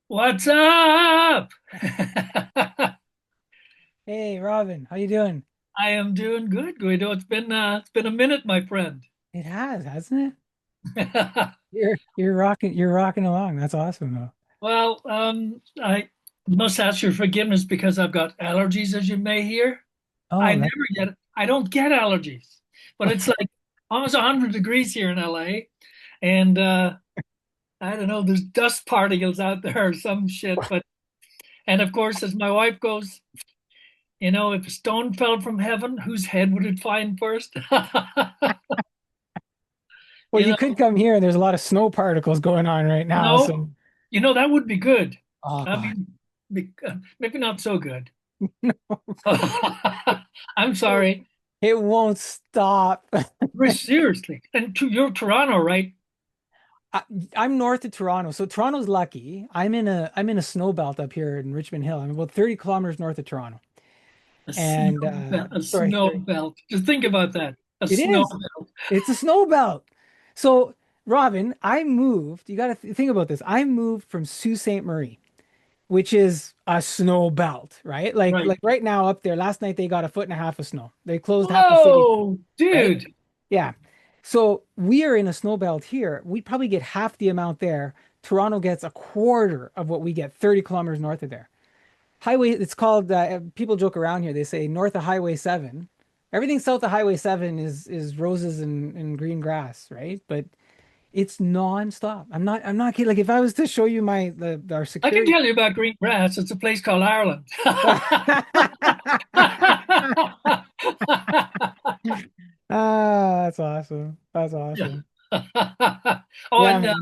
What's up? Hey, Robin, how you doing? I am doing good, Guido. It's been a minute, my friend. It has, hasn't it? You're rocking along. That's awesome though. Well, I must ask your forgiveness because I've got allergies, as you may hear. Oh, that, I don't get allergies, but it's like almost 100 degrees here in LA, and I don't know, there's dust particles out there or some shit. And of course, as my wife goes, if a stone fell from heaven, whose head would it find first? well, You you could come here and there's a lot of snow particles going on right now. No, So, that would be good. oh I God, mean, maybe not so good. I'm sorry. it won't stop. Seriously. And you're Toronto, right? I, I'm north of Toronto, so Toronto's lucky. I'm in a snow belt up here in Richmond Hill. I'm about 30 kilometers north of Toronto. A snow And belt. A sorry, snow 30. belt. Just think about that. A It snow is. belt. It's a snow belt. So, Robin, I moved. You got to think about this. I moved from Sault Ste. Marie, which is a snow belt, right? Like Right. like right now up there, last night they got a foot and a half of snow. They closed half the city down, Whoa, right? dude. Yeah. So we are in a snow belt here. We probably get half the amount there. Toronto gets a quarter of what we get 30 kilometers north of there. Highway, it's called, people joke around here. They say north of Highway 7. Everything south of Highway 7 is roses and green grass, right? But it's non-stop. I'm not kidding. Like if I was to show you our I can security. tell you about green grass. It's a place called Ireland. Ah, that's awesome. That's Yeah. awesome. Oh, Yeah, and man.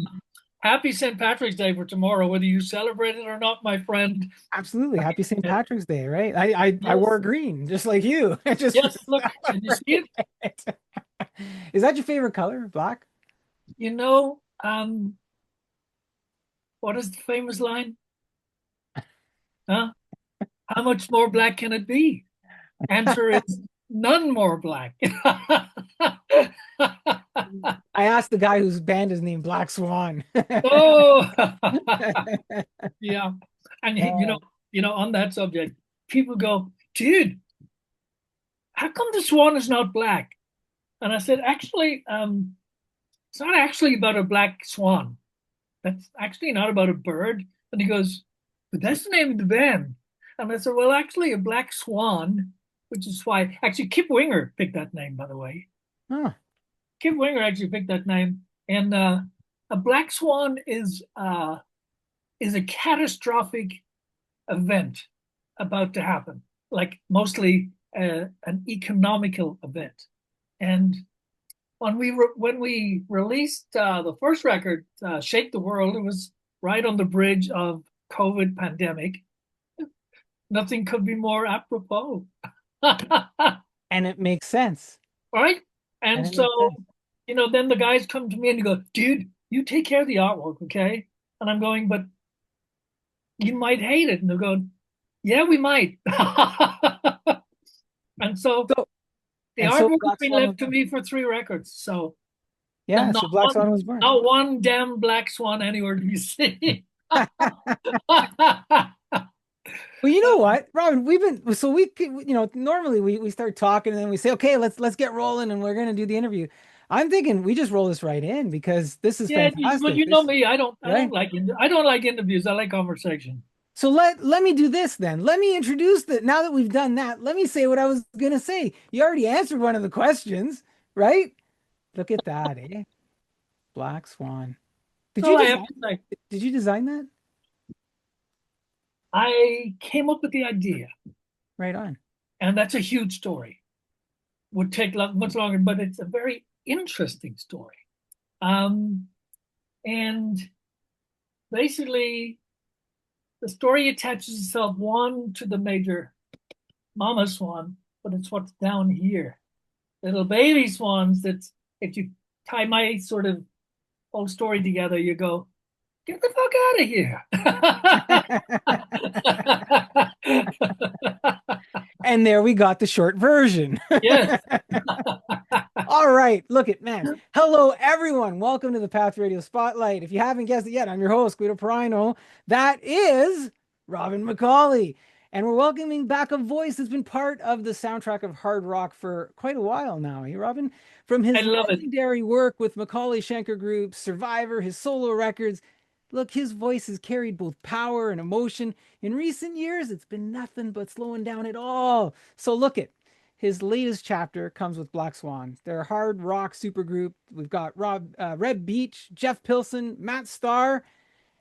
happy St. Patrick's Day for tomorrow, whether you celebrate it or not, my friend. Absolutely. Happy St. Patrick's Day, right? I Yes, wore green just like you. I just yes, look, and you see it? Is that your favorite color? Black? You know, what is the famous line? Huh? How much more black can it be? Answer is none more black. I asked the guy whose band is named Black Swan. Oh, yeah. And Uh, on that subject, people go, dude, how come the swan is not black? And I said, actually, it's not actually about a black swan. That's actually not about a bird. And he goes, but that's the name of the band. And I said, well, actually, a black swan, which is why actually Kip Winger picked that name, by the way. huh. Kip Winger actually picked that name. And a black swan is a catastrophic event about to happen, like mostly an economical event. And when we released the first record, "Shake the World," it was right on the bridge of COVID pandemic. Nothing could be more apropos, And it makes sense. right? And And it so, makes sense. then the guys come to me and go, "Dude, you take care of the artwork, okay?" And I'm going, "But you might hate it." And they're going, "Yeah, we might." And so So the and so artwork has Black been Swan was left to born. me for three records. So Yeah, and not so Black one, Swan was born. not one damn black swan anywhere to be seen. Well, you know what, Robin, normally we start talking and then we say, okay, let's get rolling and we're gonna do the interview. I'm thinking we just roll this right in because this is Yeah, well, fantastic. you know This me. I don't right. like I don't like interviews. I like conversation. So let me do this then. Let me introduce the now that we've done that, let me say what I was gonna say. You already answered one of the questions, right? Look at that, eh? Black Swan. Did All you I have design to say, did you design that? I came up with the idea, Right on. and that's a huge story. Would take much longer, but it's a very interesting story. Um, and basically, the story attaches itself one to the major mama swan, but it's what's down here, little baby swans. That if you tie my sort of whole story together, you go, get the fuck out of here. And there we got the short version. Yes. All All right, look it, man. Hello, everyone. Welcome to the Path Radio Spotlight. If you haven't guessed it yet, I'm your host, Guido Perino. That is Robin McAuley. And we're welcoming back a voice that's been part of the soundtrack of hard rock for quite a while now. Hey, Robin? From I his love it. legendary work with McAuley Schenker Group, Survivor, his solo records, look, his voice has carried both power and emotion. In recent years, it's been nothing but slowing down at all. So look it. His latest chapter comes with Black Swan. They're a hard rock supergroup. We've got Reb Beach, Jeff Pilson, Matt Starr,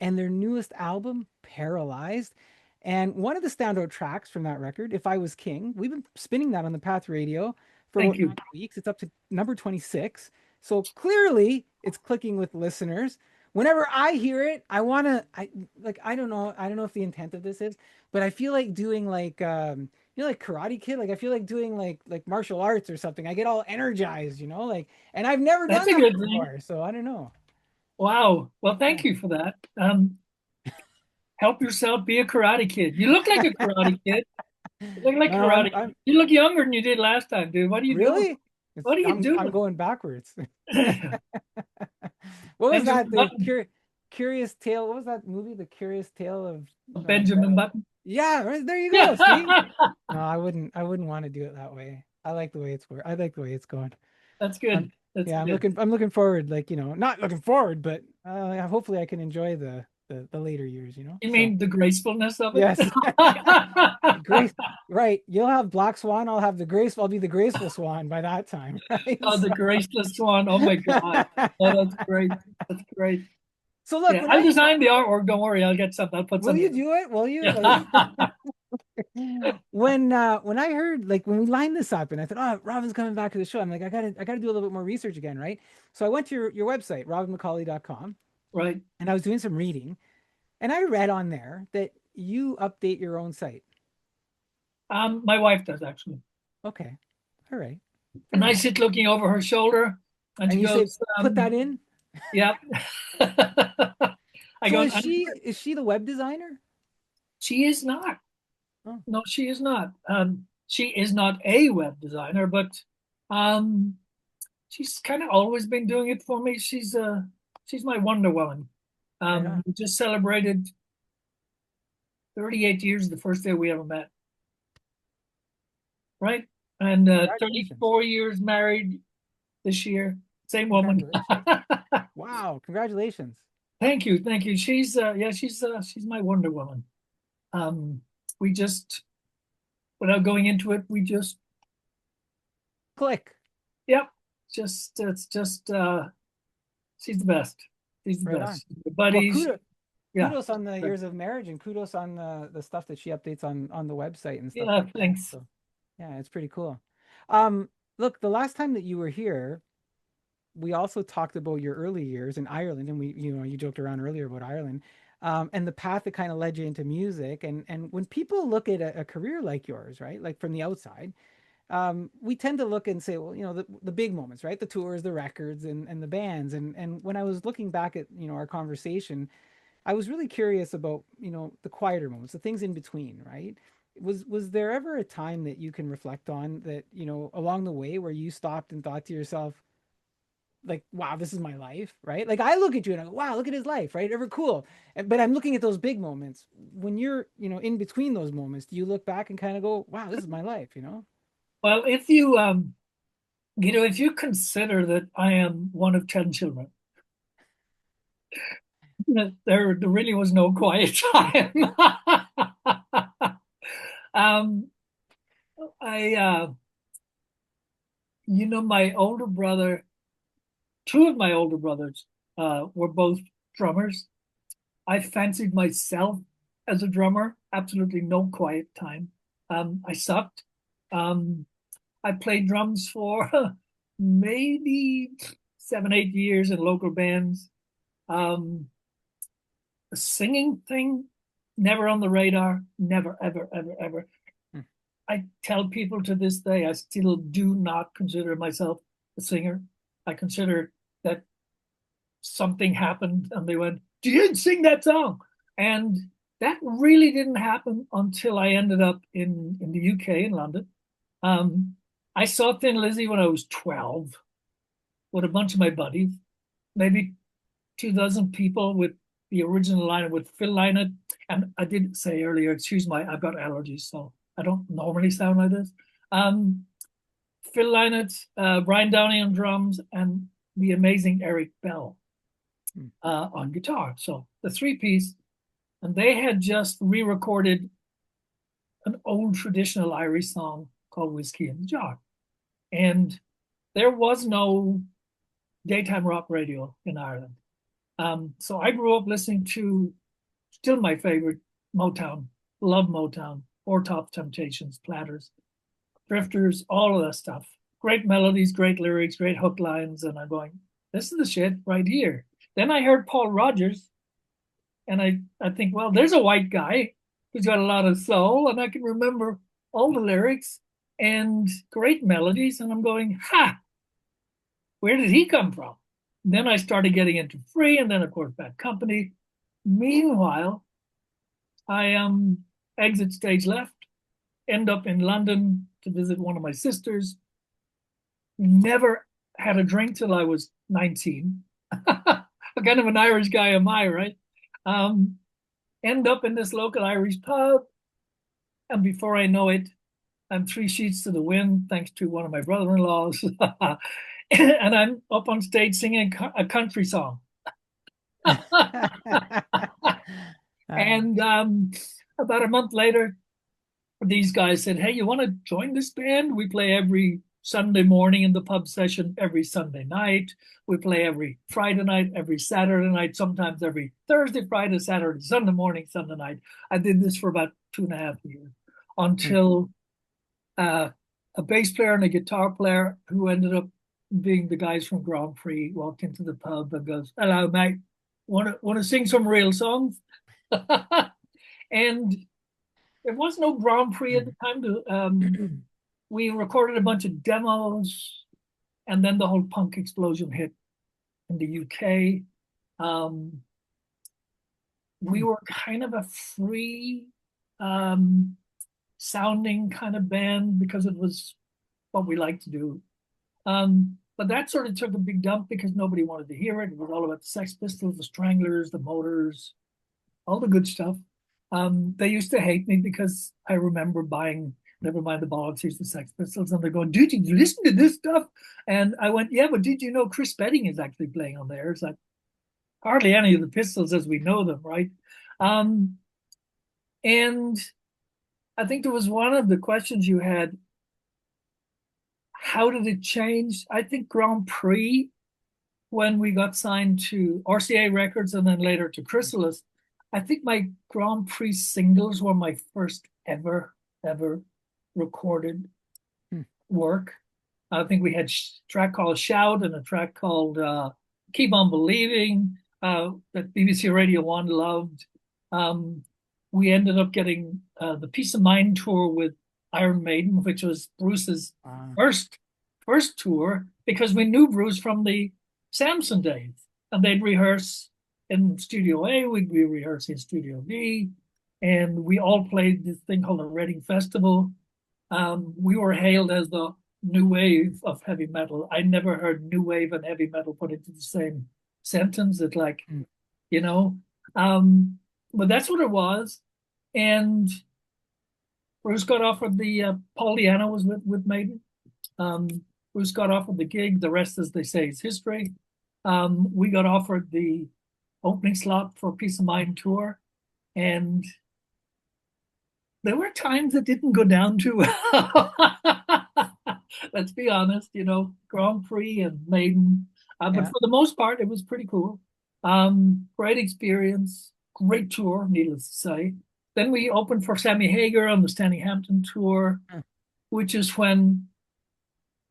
and their newest album, Paralyzed. And one of the standout tracks from that record, If I Was King, we've been spinning that on the Path Radio for Thank about you. 9 weeks. It's up to number 26. So clearly it's clicking with listeners. Whenever I hear it, I don't know if the intent of this is, but I feel like doing like like Karate Kid. Like I feel like doing like martial arts or something. I get all energized, like, and I've never That's done a that good thing. before, so I don't know. Wow. Well, Yeah. thank you for that. Help yourself be a Karate Kid. You look like a Karate Kid. You look like No, no, Karate Kid. I'm You look younger than you did last time, dude. What are you doing? really. What are you I'm doing? going backwards. What was Benjamin that? The Button. Curious Tale. What was that movie? The Curious Tale of. Benjamin Button. Yeah, right, there you go. Yeah. See? No, I wouldn't want to do it that way. I like the way I like the way it's going. That's I'm, good. That's yeah, good. I'm looking forward. Like not looking forward, but hopefully I can enjoy the later years. You So mean the gracefulness of it? yes, grace. Right. You'll have Black Swan. I'll have the grace. I'll be the graceful swan by that time. Right. Oh, the graceless swan. Oh my God. Oh, that's great. That's great. So look, Yeah, I'll design the artwork. Don't worry. I'll get something. I'll put will you something. do it? Will you? Yeah. When I heard like when we lined this up and I thought, oh, Robin's coming back to the show. I'm like, I gotta do a little bit more research again, right? So I went to your website, robinmccauley.com, Right. and I was doing some reading, and I read on there that you update your own site. My wife does actually. Okay. All right. Fair And I enough. sit looking over her shoulder and she And you say, goes, put that in. yeah. I So go, is she the web designer? she is not. Oh, No, she is not. She is not a web designer, but um, she's kind of always been doing it for me. She's my Wonder Woman. right on. We just celebrated 38 years the first day we ever met, right? And Congratulations. 34 years married this year. Same woman. Congratulations. Wow, congratulations. Thank you, thank you. She's my Wonder Woman. Um, we just, without going into it, we just, Click. yep, just it's just she's the best. She's the Right on. best. The Well, buddies, yeah, kudos on the years of marriage and kudos on the stuff that she updates on the website and stuff yeah. like that. Thanks. So yeah, it's pretty cool. Um, Look, the last time that you were here, we also talked about your early years in Ireland, and you joked around earlier about Ireland, and the path that kind of led you into music. And when people look at a career like yours, right, like from the outside, we tend to look and say, well, the big moments, right, the tours, the records, and the bands. And when I was looking back at our conversation, I was really curious about the quieter moments, the things in between, right? Was there ever a time that you can reflect on that along the way where you stopped and thought to yourself, like, wow, this is my life, right? Like I look at you and I go, wow, look at his life, right? Ever cool. But I'm looking at those big moments. When you're, in between those moments, do you look back and kind of go, wow, this is my life? Well, if you consider that I am one of 10 children, there really was no quiet time. um, I my older brother, two of my older brothers, were both drummers. I fancied myself as a drummer. Absolutely no quiet time. I sucked. Um, I played drums for maybe 7, 8 years in local bands. Um, the singing thing, never on the radar. Never, ever, ever, ever. Hmm. I tell people to this day, I still do not consider myself a singer. I consider that something happened and they went, you didn't sing that song. And that really didn't happen until I ended up in the UK, in London. I saw Thin Lizzy when I was 12. with a bunch of my buddies, maybe 2 dozen people with the original lineup with Phil Lynott. And I did say earlier, excuse my, I've got allergies, so I don't normally sound like this. Um, Phil Lynott, Brian Downey on drums, and the amazing Eric Bell on guitar. So the three-piece, and they had just re-recorded an old traditional Irish song called Whiskey in the Jar. And there was no daytime rock radio in Ireland. So I grew up listening to still my favorite Motown, love Motown, Four Top Temptations, Platters, Drifters, all of that stuff. Great melodies, great lyrics, great hook lines. And I'm going, this is the shit right here. Then I heard Paul Rodgers, and I think, well, there's a white guy who's got a lot of soul, and I can remember all the lyrics and great melodies. And I'm going, ha, where did he come from? Then I started getting into Free, and then, of course, Bad Company. Meanwhile, I exit stage left, end up in London to visit one of my sisters. Never had a drink till I was 19. Kind of an Irish guy am I, right? End up in this local Irish pub, and before I know it, I'm 3 sheets to the wind, thanks to one of my brother-in-laws. And I'm up on stage singing a country song. And about a month later, these guys said, hey, you want to join this band? We play every Sunday morning in the pub session, every Sunday night. We play every Friday night, every Saturday night, sometimes every Thursday, Friday, Saturday, Sunday morning, Sunday night. I did this for about 2.5 years until a bass player and a guitar player who ended up being the guys from Grand Prix walked into the pub and goes, hello, mate, want to sing some real songs? And there was no Grand Prix at the time. We recorded a bunch of demos, and then the whole punk explosion hit in the UK. We were kind of a free sounding kind of band because it was what we liked to do. But that sort of took a big dump because nobody wanted to hear it. It was all about the Sex Pistols, the Stranglers, the Motors, all the good stuff. They used to hate me because I remember buying Never Mind the Bollocks, here's the Sex Pistols, and they're going, dude, did you listen to this stuff? And I went, yeah, but did you know Chris Spedding is actually playing on there? It's like hardly any of the Pistols as we know them, right? And I think there was one of the questions you had, how did it change? I think Grand Prix, when we got signed to RCA Records and then later to Chrysalis, I think my Grand Prix singles were my first ever recorded work. I think we had a track called Shout and a track called Keep On Believing that BBC Radio 1 loved. We ended up getting the Peace of Mind tour with Iron Maiden, which was Bruce's first tour, because we knew Bruce from the Samson days, and they'd rehearse in Studio A, we'd be rehearsing in Studio B, and we all played this thing called the Reading Festival. We were hailed as the new wave of heavy metal. I never heard new wave and heavy metal put into the same sentence. It's like, you know, but that's what it was. And Bruce got offered the Paul Di'Anno was with Maiden. Bruce got offered the gig. The rest, as they say, is history. We got offered the opening slot for Peace of Mind tour, and there were times it didn't go down too well. Let's be honest, you know, Grand Prix and Maiden. But for the most part, it was pretty cool. Great experience, great tour, needless to say. Then we opened for Sammy Hagar on the Stanley Hampton tour, which is when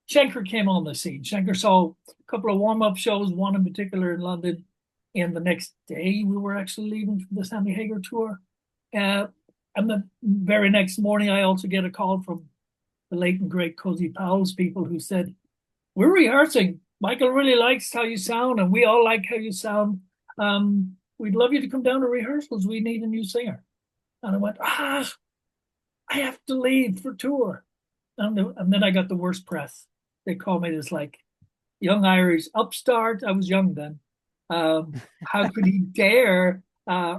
Schenker came on the scene. Schenker saw a couple of warm-up shows, one in particular in London. And the next day, we were actually leaving for the Sammy Hagar tour. And the very next morning, I also get a call from the late and great Cozy Powell's people who said, we're rehearsing. Michael really likes how you sound, and we all like how you sound. We'd love you to come down to rehearsals. We need a new singer. And I went, I have to leave for tour. And then I got the worst press. They called me this like, young Irish upstart. I was young then. How could he dare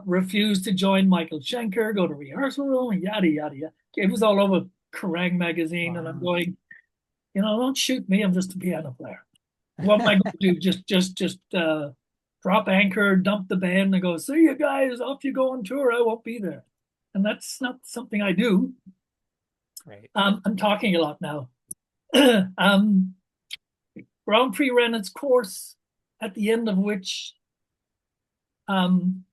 refuse to join Michael Schenker, go to rehearsal room, and yada, yada, yada. It was all over Kerrang magazine. And I'm Wow. going, don't shoot me. I'm just a piano player. What am I going to do? Just drop anchor, dump the band, and go, see you guys, off you go on tour. I won't be there. And that's not something I do. Right. I'm talking a lot now. Grand Prix ran its course, at the end of which um,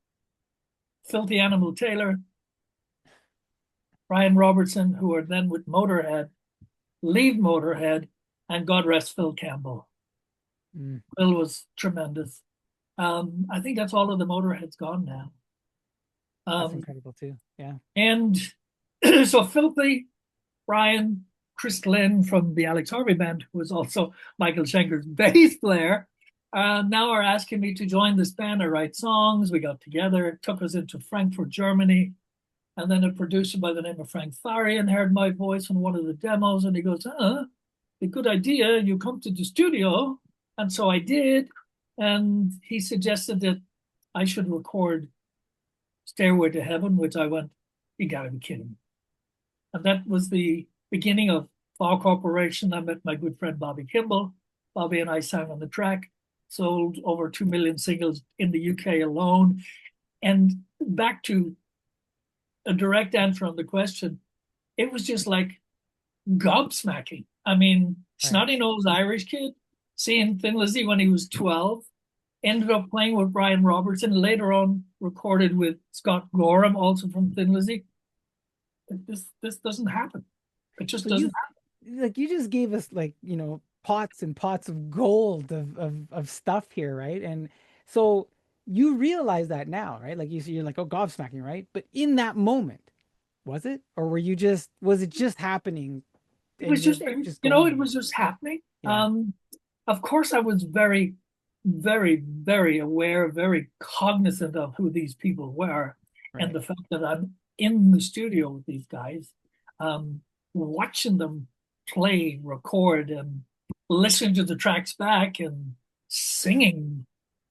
Filthy Animal Taylor, Brian Robertson, who were then with Motorhead, leave Motorhead, and God rest Phil Campbell. Mm, Phil was tremendous. I think that's all of the Motorhead's gone now. that's Um, incredible too. Yeah. and so Filthy, Brian, Chris Glenn from the Alex Harvey Band, who was also Michael Schenker's bass player, now are asking me to join this band. I write songs. We got together, took us into Frankfurt, Germany. And then a producer by the name of Frank Farian heard my voice on one of the demos, and he goes, a good idea. You come to the studio. And so I did. And he suggested that I should record Stairway to Heaven, which I went, you gotta be kidding me. And that was the beginning of Fall Corporation. I met my good friend Bobby Kimball. Bobby and I sang on the track, sold over 2 million singles in the UK alone. And back to a direct answer on the question, it was just like gobsmacking. I mean, Right. snotty-nosed Irish kid seeing Thin Lizzy when he was 12, ended up playing with Brian Robertson, later on recorded with Scott Gorham, also from Thin Lizzy. This doesn't happen. It just So doesn't you happen. like you just gave us like, pots and pots of gold of stuff here, right? And so you realize that now, right? Like you're like, oh, gobsmacking, right? But in that moment, was it? Or was it just happening It and was you're just, just it going? was just happening. Yeah, Of course, I was very, very, very aware, very cognizant of who these people were, and right. the fact that I'm in the studio with these guys, um, watching them play, record, and listening to the tracks back and singing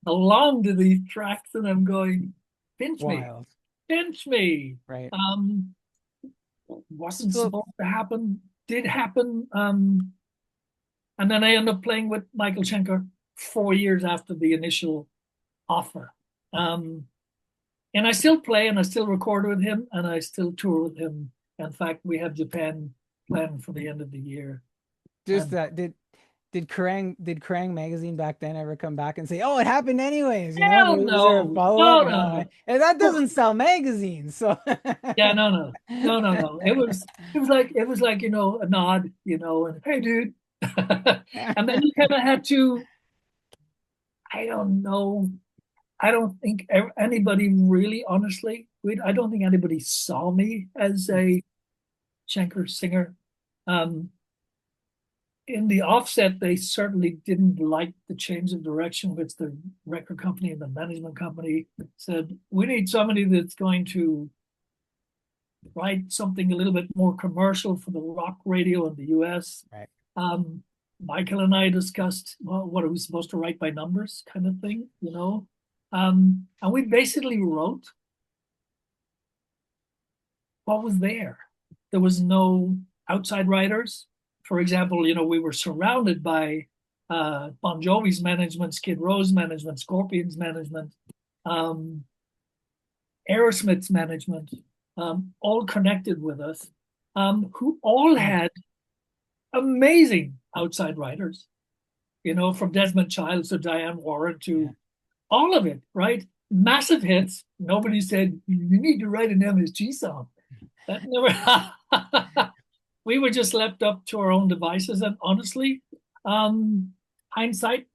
along to these tracks, and I'm going, Wild, pinch me. right? Um, wasn't So supposed to happen, did happen. And then I ended up playing with Michael Schenker 4 years after the initial offer. Um, and I still play and I still record with him and I still tour with him. In fact, we have Japan planned for the end of the year. just And that did Kerrang magazine back then ever come back and say, "Oh, it happened anyways"? hell Was there a no, follow up? no, no, No, no. and that Oh, doesn't sell magazines. So yeah, no, no, no, no, no. It was like a nod, and hey, dude. And then you kind of had to. I don't know. I don't think anybody really, honestly, I don't think anybody saw me as a Schenker singer. Um, in the offset, they certainly didn't like the change of direction, which the record company and the management company said, we need somebody that's going to write something a little bit more commercial for the rock radio in the US. Right. Um, Michael and I discussed, well, what are we supposed to write by numbers kind of thing. And we basically wrote what was there. There was no outside writers. For example, we were surrounded by Bon Jovi's management, Skid Row's management, Scorpions management, um, Aerosmith's management, all connected with us, who all Hmm. had amazing outside writers, from Desmond Childs to Diane Warren Yeah. to all of it, right? Massive hits. Nobody said, you need to write an MSG song. That never. We were just left up to our own devices, and honestly, hindsight,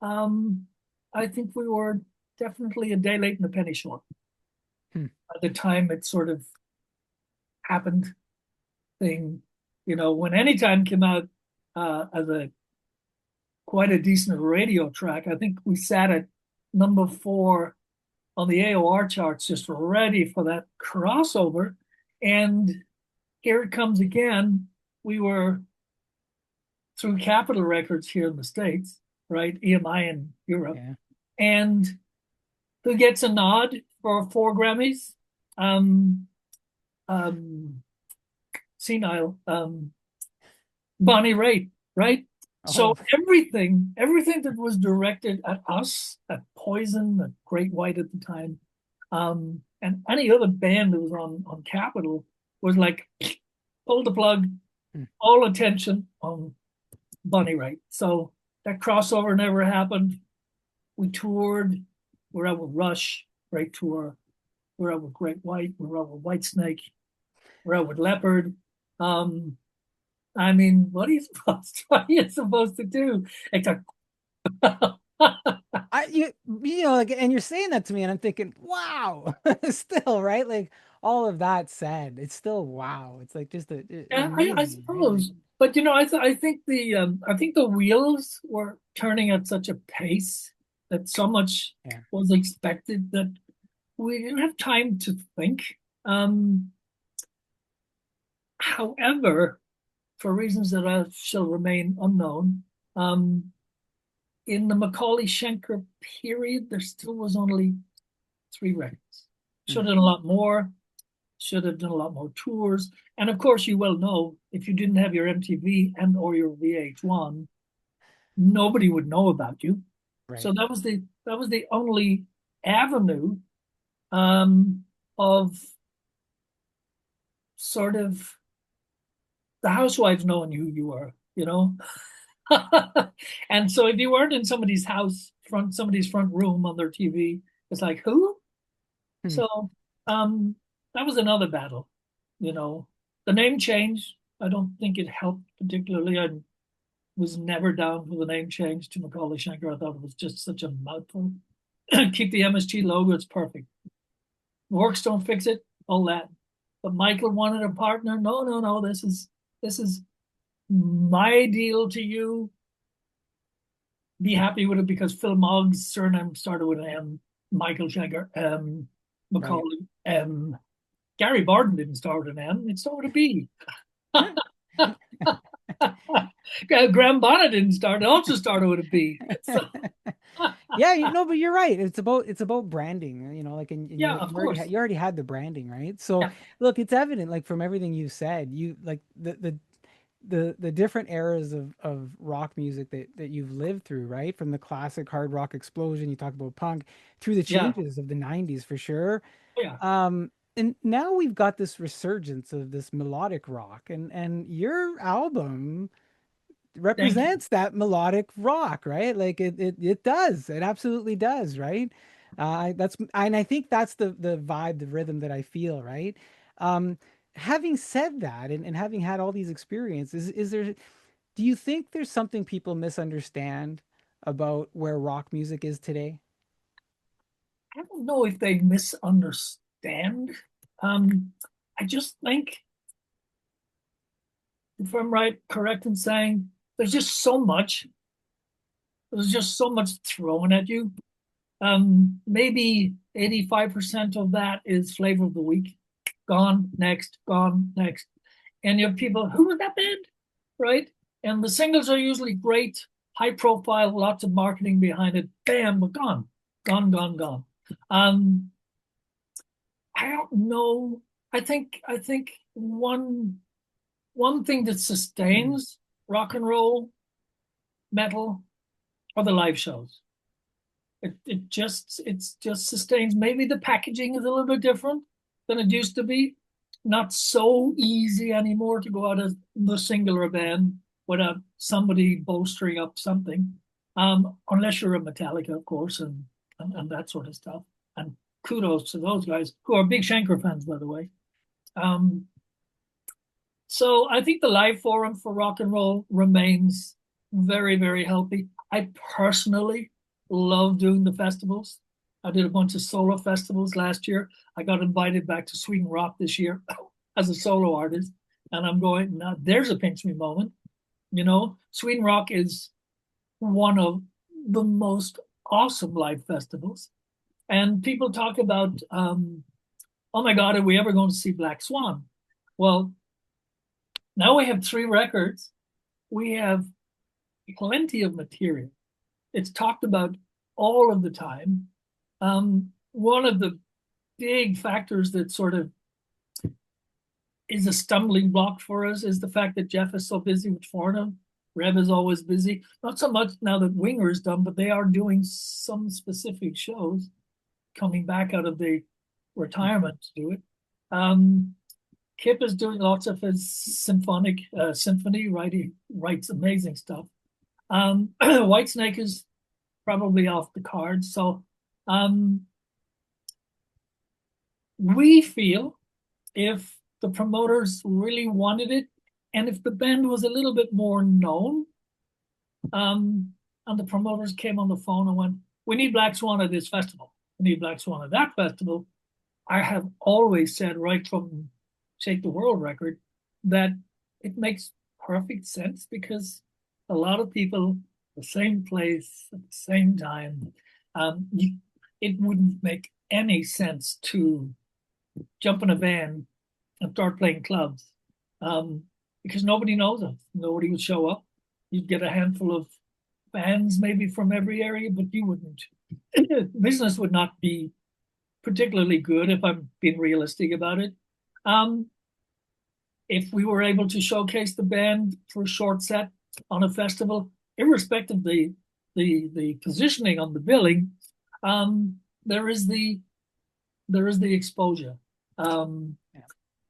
um, I think we were definitely a day late and a penny short. Hmm. By the time it sort of happened, thing, when Anytime came out as a quite a decent radio track, I think we sat at number 4 on the AOR charts, just ready for that crossover. And here it comes again. We were through Capitol Records here in the States. right? EMI in Europe. Yeah. And who gets a nod for 4 Grammys? Um, um, Senile, Bonnie Raitt, right? So Oh, everything that was directed at us, at Poison, at Great White at the time, and any other band that was on Capitol was like, pull the plug, hmm, all attention on Bonnie Raitt. So that crossover never happened. We toured. We're out with Rush, great tour. We're out with Great White. We're out with Whitesnake. We're out with Leopard. Um, I mean, what are you supposed to do? Except you know, like, and you're saying that to me, and I'm thinking, wow, still, right? Like all of that said, it's still wow. It's like just yeah, I amazing, right? Like, suppose. But I think the wheels were turning at such a pace that so much yeah, was expected that we didn't have time to think. Um, However, for reasons that shall remain unknown, um, in the McAuley Schenker period, there still was only 3 records. Should hmm, have done a lot more, should have done a lot more tours. And of course, you well know if you didn't have your MTV and or your VH1, nobody would know about you. So right, that was the only avenue of sort of the housewives knowing who you were, you know. And so if you weren't in somebody's front room on their TV, it's like, who? hmm, So um that was another battle, you know. The name change, I don't think it helped particularly. I was never down for the name change to McAuley Schenker. I thought it was just such a mouthful. Keep the MSG logo, it's perfect. Works don't fix it, all that. But Michael wanted a partner. No, no, no. This is my deal to you. Be happy with it because Phil Mogg's surname started with an M. Michael Schenker, right. McAuley, Gary Barden didn't start with an M. It started with a B. Graham Bonnet didn't start. It also started with a B. So, Yeah, you know, but you're right. It's about branding, you know, like and yeah, you of you already course. had you already had the branding, right? So Yeah, look, it's evident, like from everything you said, you like the different eras of rock music that you've lived through, right? From the classic hard rock explosion, you talk about punk, through the yeah, changes of the 90s for sure. yeah. And now we've got this resurgence of this melodic rock, and your album Thank you. represents that melodic rock, right? Like it does. It absolutely does, right? That's and I think that's the vibe, the rhythm that I feel, right? Um, Having said that, and having had all these experiences, is there, do you think there's something people misunderstand about where rock music is today? I don't know if they misunderstand. Um, I just think, if I'm correct in saying, there's just so much. There's just so much thrown at you. Maybe 85% of that is flavor of the week. Gone next, gone next. And you have people, who was that band? Right? And the singles are usually great, high profile, lots of marketing behind it. Bam, but gone, gone, gone, gone. Um, I don't know. I think one thing that Hmm, sustains rock and roll metal are the live shows. It's just sustains. Maybe the packaging is a little bit different than it used to be. Not so easy anymore to go out as the singular band without somebody bolstering up something. Unless you're a Metallica, of course, and that sort of stuff. And kudos to those guys who are big Schenker fans, by the way. Um, so I think the live forum for rock and roll remains very, very healthy. I personally love doing the festivals. I did a bunch of solo festivals last year. I got invited back to Sweden Rock this year as a solo artist. And I'm going, now there's a pinch me moment. Sweden Rock is one of the most awesome live festivals. And people talk about, oh my God, are we ever going to see Black Swan? Well, now we have 3 records. We have plenty of material. It's talked about all of the time. One of the big factors that sort of is a stumbling block for us is the fact that Jeff is so busy with Forno. Reb is always busy. Not so much now that Winger is done, but they are doing some specific shows coming back out of the retirement to do it. Kip is doing lots of his symphony, right? He writes amazing stuff. Whitesnake is probably off the cards. So we feel if the promoters really wanted it, and if the band was a little bit more known, and the promoters came on the phone and went, "We need Black Swan at this festival. We need Black Swan at that festival." I have always said, right from Shake the World record, that it makes perfect sense because a lot of people, the same place at the same time, it wouldn't make any sense to jump in a van and start playing clubs because nobody knows us. Nobody would show up. You'd get a handful of fans maybe from every area, but you wouldn't. Business would not be particularly good if I'm being realistic about it. If we were able to showcase the band for a short set on a festival, irrespective of the positioning on the billing, there is the exposure.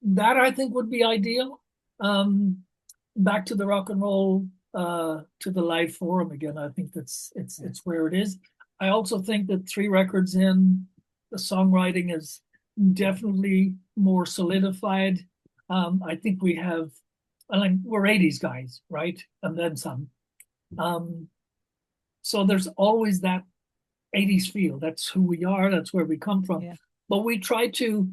That I think would be ideal. Back to the rock and roll, to the live forum again. I think it's where it is. I also think that 3 records in, the songwriting is definitely more solidified. I think we have, we're 80s guys, right? And then some. So there's always that 80s feel. That's who we are. That's where we come from. Yeah. But we try to,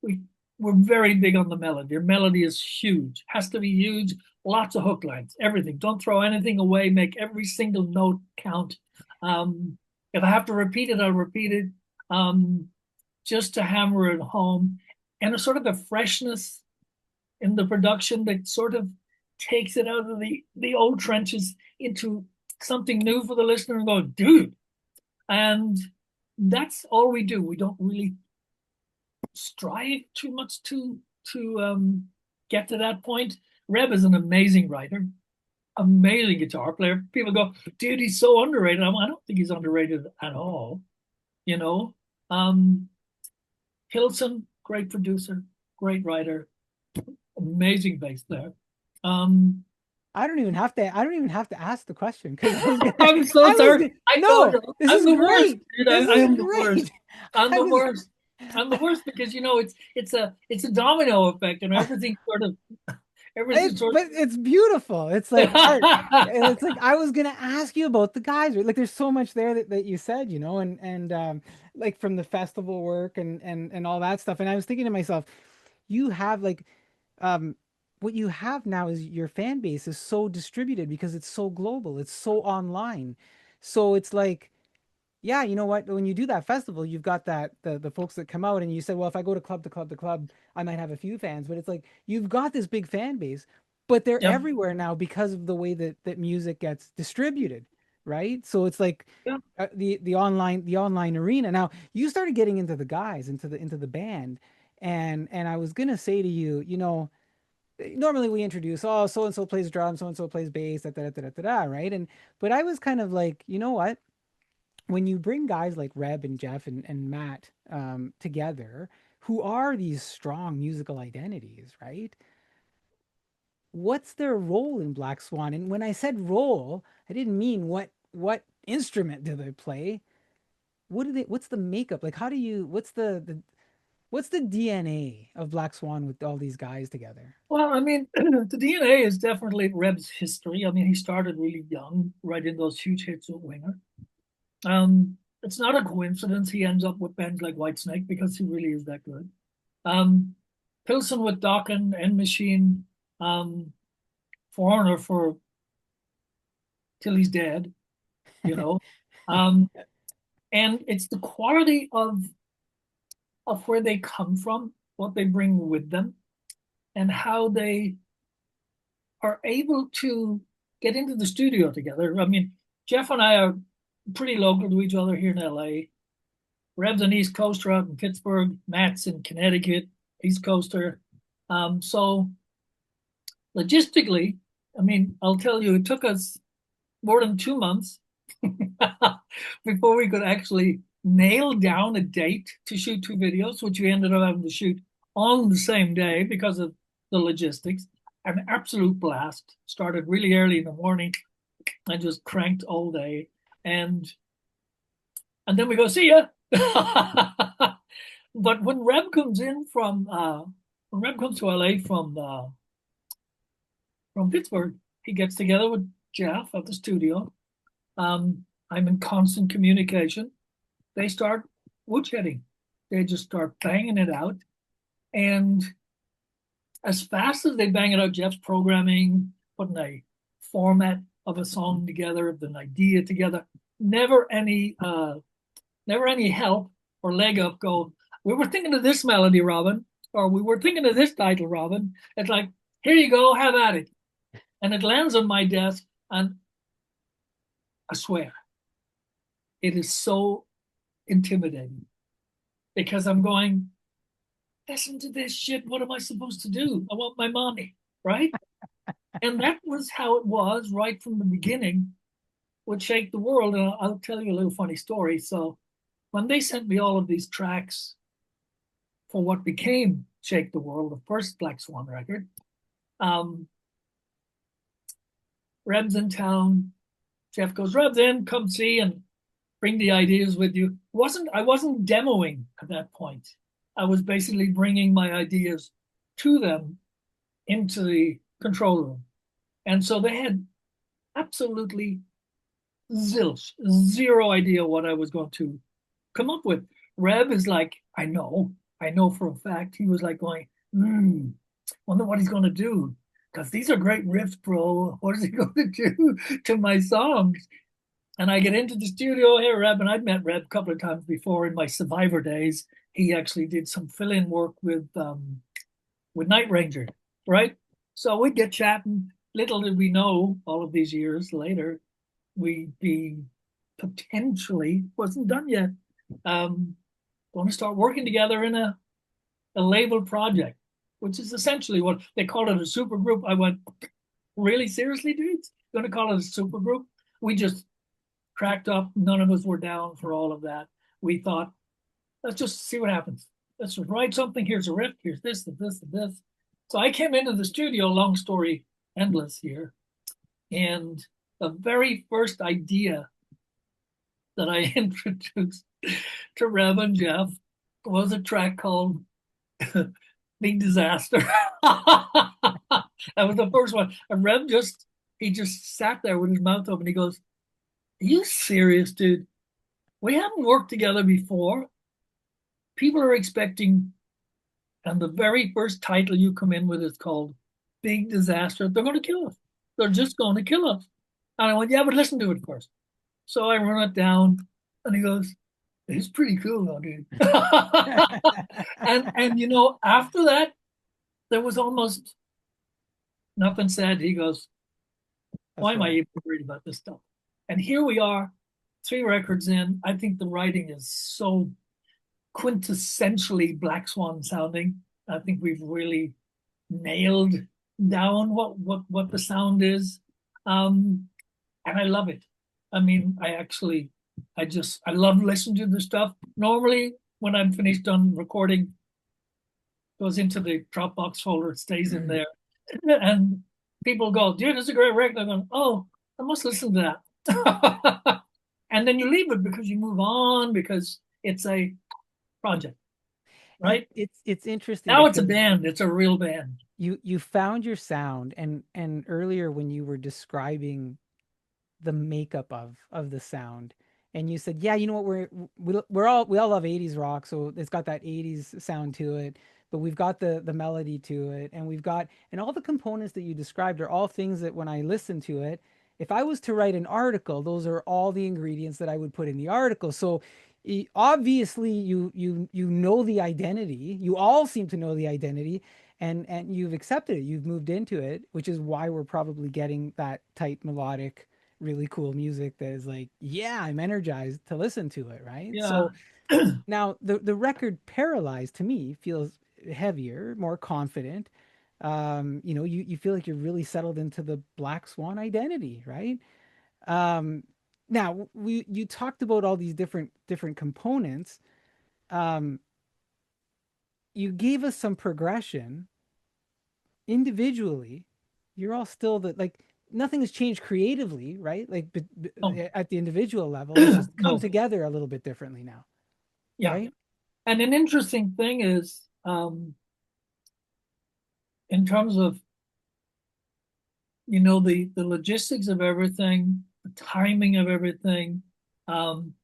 we're very big on the melody. Your melody is huge, has to be huge. Lots of hook lines, everything. Don't throw anything away. Make every single note count. If I have to repeat it, I'll repeat it. Just to hammer it home, and a sort of a freshness in the production that sort of takes it out of the old trenches into something new for the listener and go, dude. And that's all we do. We don't really strive too much to get to that point. Reb is an amazing writer, amazing guitar player. People go, dude, he's so underrated. I don't think he's underrated at all. You know, Pilson, great producer, great writer, amazing bass player. I don't even have to ask the question because I'm so sorry. No, this is great. I am the worst. I'm the worst. I'm the worst because it's a domino effect and everything sort of but it's beautiful. It's like art. And it's like I was gonna ask you about the guys. Like there's so much there that you said, and like from the festival work and all that stuff. And I was thinking to myself, you have like what you have now is your fan base is so distributed because it's so global, it's so online. So it's like, yeah, you know what? When you do that festival, you've got the folks that come out and you say, well, if I go to club to club to club, I might have a few fans, but it's like you've got this big fan base, but they're Yep. everywhere now because of the way that music gets distributed, right? So it's like Yeah. the online arena. Now you started getting into the guys, into the band, and I was gonna say to you, normally we introduce, oh, so and so plays drums, so and so plays bass, da da da da da da, right? But I was kind of like, you know what? When you bring guys like Reb and Jeff and Matt together, who are these strong musical identities, right? What's their role in Black Swan? And when I said role, I didn't mean what instrument do they play? What's the makeup? Like how do you what's the DNA of Black Swan with all these guys together? Well, I mean, the DNA is definitely Reb's history. I mean, he started really young, writing those huge hits with Winger. It's not a coincidence he ends up with bands like Whitesnake because he really is that good. Pilson with Dokken and Machine, Foreigner for till he's dead, you know. Um, and it's the quality of where they come from, what they bring with them, and how they are able to get into the studio together. I mean, Jeff and I are pretty local to each other here in LA. Reb's an East Coaster out in Pittsburgh. Matt's in Connecticut, East Coaster. So logistically, I mean, I'll tell you, it took us more than 2 months before we could actually nail down a date to shoot two videos, which we ended up having to shoot on the same day because of the logistics. An absolute blast. Started really early in the morning and just cranked all day. And then we go, see ya. But when Reb comes in from when Reb comes to LA from Pittsburgh, he gets together with Jeff at the studio. I'm in constant communication. They start woodshedding. They just start banging it out. And as fast as they bang it out, Jeff's programming, putting a format of a song together, of an idea together. Never any help or leg up go, we were thinking of this melody, Robin, or we were thinking of this title, Robin. It's like, here you go, have at it. And it lands on my desk, and I swear, it is so intimidating because I'm going, listen to this shit. What am I supposed to do? I want my mommy, right? And that was how it was right from the beginning with Shake the World. And I'll tell you a little funny story. So when they sent me all of these tracks for what became Shake the World, the first Black Swan record, Reb's in town. Jeff goes, Reb's in, come see and bring the ideas with you. I wasn't demoing at that point. I was basically bringing my ideas to them into the control room. And so they had absolutely zilch, zero idea what I was going to come up with. Reb is like, I know for a fact. He was like going, wonder what he's going to do. Because these are great riffs, bro. What is he going to do to my songs? And I get into the studio here, Reb, and I'd met Reb a couple of times before in my Survivor days. He actually did some fill-in work with Night Ranger, right? So we'd get chatting. Little did we know, all of these years later, we'd be potentially, wasn't done yet, going to start working together in a label project, which is essentially what they call it, a super group. I went, really seriously, dudes? Going to call it a super group? We just cracked up. None of us were down for all of that. We thought, let's just see what happens. Let's write something. Here's a riff. Here's this, and this, and this. So I came into the studio, long story endless here. And the very first idea that I introduced to Reb and Jeff was a track called Big Disaster. That was the first one. And Reb he just sat there with his mouth open. He goes, are you serious, dude? We haven't worked together before. People are expecting, and the very first title you come in with is called Big Disaster. They're going to kill us. They're just going to kill us. And I went, yeah, but listen to it first. So I run it down, and he goes, it's pretty cool though, dude. and you know, after that, there was almost nothing said. He goes, why am I even worried about this stuff? And here we are, 3 records in. I think the writing is so quintessentially Black Swan sounding. I think we've really nailed down what the sound is. And I love it. I mean, I love listening to the stuff. Normally, when I'm finished done recording, it goes into the Dropbox folder, it stays in there. And people go, dude, it's a great record. I'm going, oh, I must listen to that. And then you leave it because you move on, because it's a project, right? It's interesting. Now it's a band. It's a real band. You found your sound, and earlier when you were describing the makeup of the sound, and you said, yeah, you know what, we all love 80s rock, so it's got that 80s sound to it, but we've got the melody to it, and all the components that you described are all things that when I listen to it, if I was to write an article, those are all the ingredients that I would put in the article. So obviously you know the identity. You all seem to know the identity, and you've accepted it. You've moved into it, which is why we're probably getting that tight melodic really cool music that is like, yeah, I'm energized to listen to it, right? Yeah. So now the record Paralyzed to me feels heavier, more confident. You feel like you're really settled into the Black Swan identity, right? Um, Now we you talked about all these different components. Um, you gave us some progression individually. You're all still the like nothing has changed creatively, right? Like Oh, at the individual level, it's just come no. together a little bit differently now, Yeah. right? And an interesting thing is, in terms of, the logistics of everything, the timing of everything, um,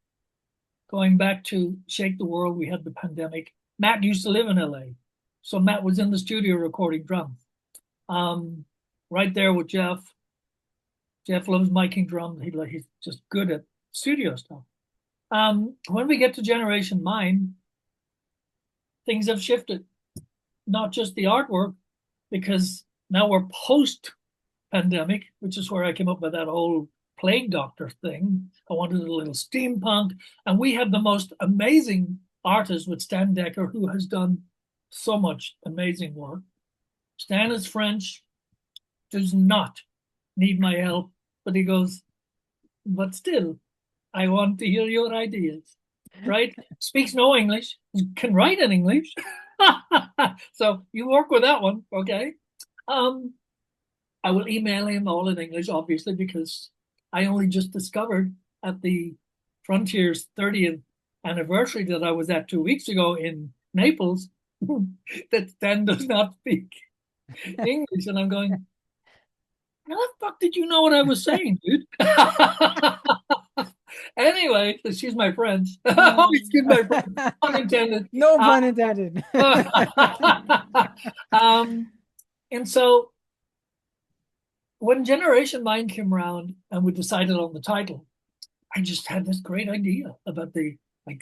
going back to Shake the World, we had the pandemic. Matt used to live in LA. So Matt was in the studio recording drums. Um, right there with Jeff. Jeff loves miking drums. He's just good at studio stuff. When we get to Generation Mind, things have shifted. Not just the artwork, because now we're post pandemic, which is where I came up with that whole plague doctor thing. I wanted a little steampunk. And we have the most amazing artist with Stan Decker, who has done so much amazing work. Stan is French, does not need my help, but he goes, but still, I want to hear your ideas, right? Speaks no English, can write in English. So you work with that one, okay? Um, I will email him all in English, obviously, because I only just discovered at the Frontier's 30th anniversary that I was at 2 weeks ago in Naples that Stan does not speak English. And I'm going, how the fuck did you know what I was saying, dude? Anyway, so she's my friend. Oh, excuse my friend. Pun intended. No pun intended. Um, and so when Generation Mind came around and we decided on the title, I just had this great idea about